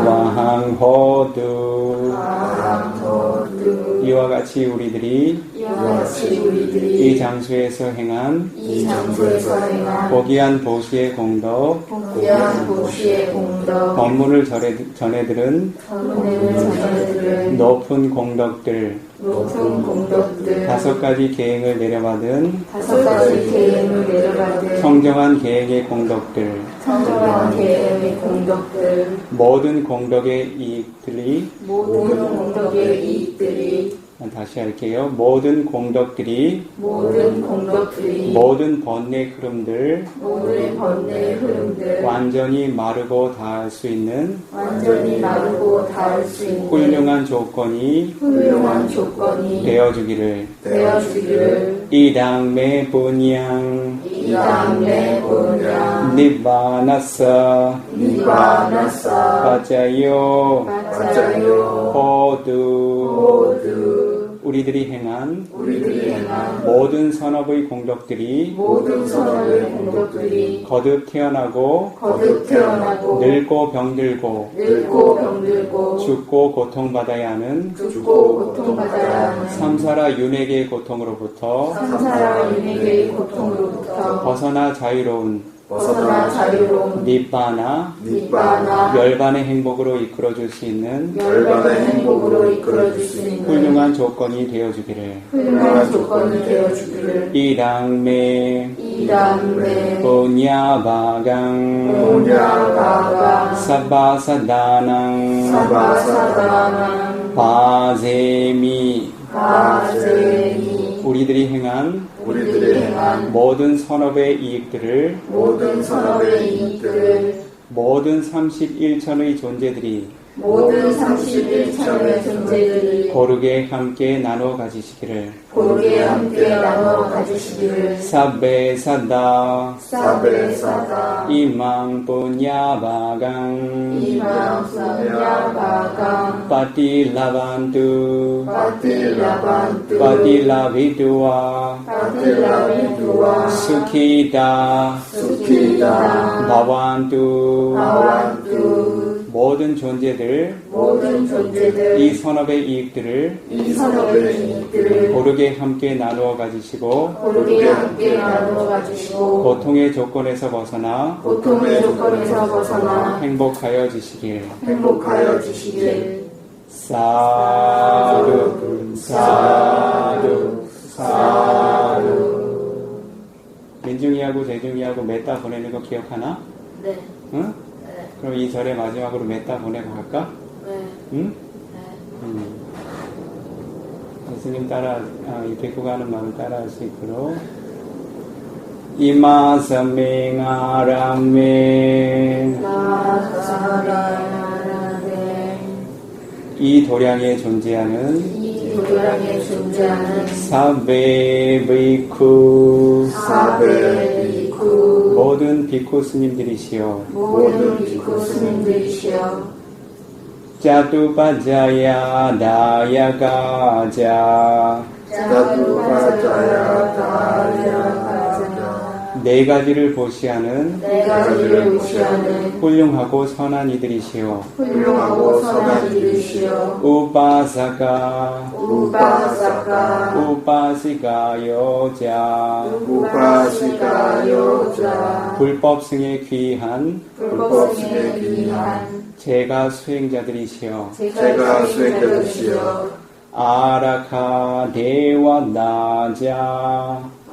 와항호두 이와 같이 우리들이 이 장소에서 행한 고귀한 보시의 공덕 법문을 전해들은 높은 공덕들 5가지 계행을 내려받은 청정한 계행의 공덕들 모든 공덕의 이익들이 다시 할게요. 모든 공덕들이 모든 번뇌 흐름들 완전히 마르고 닿을 수 있는 훌륭한 조건이 되어주기를 이당매 분양 니바나사 파자요 호두 우리들이 행한 우리들이 행한 모든 선업의 공덕들이 모든 선언의 공덕들이 거듭 태어나고 거듭 태어나고 늙고 병들고 늙고 병들고 죽고 고통받아야 하는 죽고 고통받아야 하는 삼사라 윤회계의 고통으로부터 삼사라 윤회계의 고통으로부터 벗어나 자유로운 벗어나 자유로운 니바나 니바나 열반의 행복으로 이끌어줄 수 있는 열반의 행복으로 이끌어줄 수 있는 훌륭한 조건이 되어주기를 훌륭한 조건이 되어주기를 이랑메 이람매ปุญญาภากัง 오냐바가 사바사다낭 사바사다난 바제미 바제니 우리들이 행한 우리들이 행한 모든 선업의 이익들을 모든 선업의 이익들을 모든 31천의 존재들이 모든 31천의 존재들이 고르게 함께 나누어 가지시기를 고르게 함께 나누어 가지시기를 사베사다 사베사다 이망ปุญญาภากัง 이망사야바강 빠띠라반투 파틸라반투 빠띠라비두와 파틸라비두와 수키다 수키다 바완투 바완투 모든 존재들 모든 존재들 이 선업의 이익들을 이 선업의 이익들을 고르게 함께 나누어 가지시고 고르게 함께 나누어 가지시고 고통의 조건에서 벗어나 고통의 조건에서 벗어나 행복하여 지시길 행복하여 주시길 사두 사두 사두 민중이하고 재중이하고 메따 보내는 거 기억하나? 네. 응? 네. 그럼 이 절의 마지막으로 메따 보내고 갈까? 네. 응? 네. 예수님 따라 이 데리고 가는 말을 따라할 수 있도록 이마사맹아라메 나사라라데 이 도량에 존재하는 이 도량에 존재하는 사베비쿠 사베비쿠 모든 비쿠 스님들이시여 모든 비쿠 스님들이시여 짜두바자야 다야가자 자두바자야 다야가자 네 가지를 보시하는 네 가지를 무시하는 훌륭하고 선한 이들이시여 훌륭하고 선한 이들이시여 우바사가 우바사카 우바시가 여자 우바시카 여자 불법승에 귀한 불법승에 귀한 제가 수행자들이시여 제가 수행자들이시여 아라카 대와나자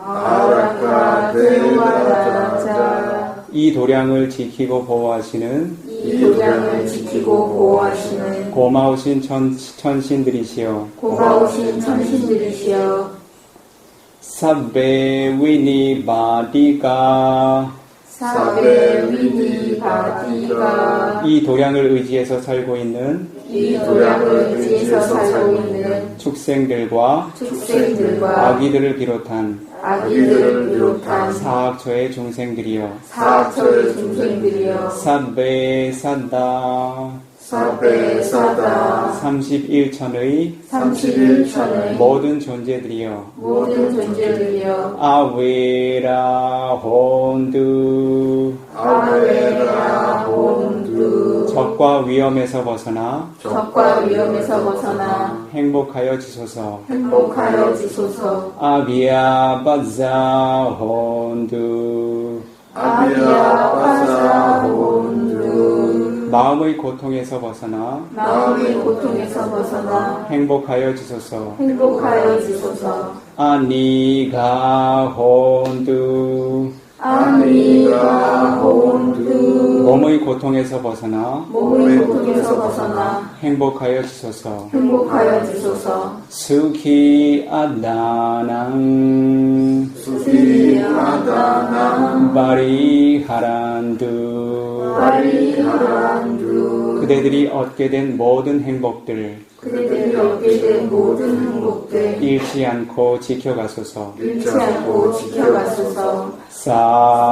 아라카 대와라자 이 도량을 지키고 보호하시는 이 도량을 지키고 보호하시는 고마우신 천신들이시여 고마우신 천신들이시여 sabbevi니바디가 사베위니 바디가 이 도량을 의지해서 살고 있는 이 도량을 의지해서 살고 있는 축생들과 축생들과 아기들을 비롯한 아기들을 비롯한 사학처의 중생들이여 사처의 중생들이여 sabbe산다 사베사다 31천의 31천의 모든 존재들이여 모든 존재들이여 아웨라 혼두 아베라 혼두 적과 위험에서 벗어나 적과 위험에서 벗어나 행복하여 지소서 행복하여 지소서 아비아바자 혼두 아비야 바사 혼두 마음의 고통에서 벗어나 마음의 고통에서 벗어나 행복하여 지소서 행복하여 지소서 아니가 혼두 아미가 혼두 몸의 고통에서 벗어나 몸의 고통에서 벗어나 행복하여 지소서 행복하여 지소서 수키 아다낭 수리아다나 바리하란두 바리하란두 그대들이 얻게 된 모든 행복들 그대들이 얻게 된 모든 행복들 잃지 않고 지켜가소서 잃지 않고 지켜가소서 사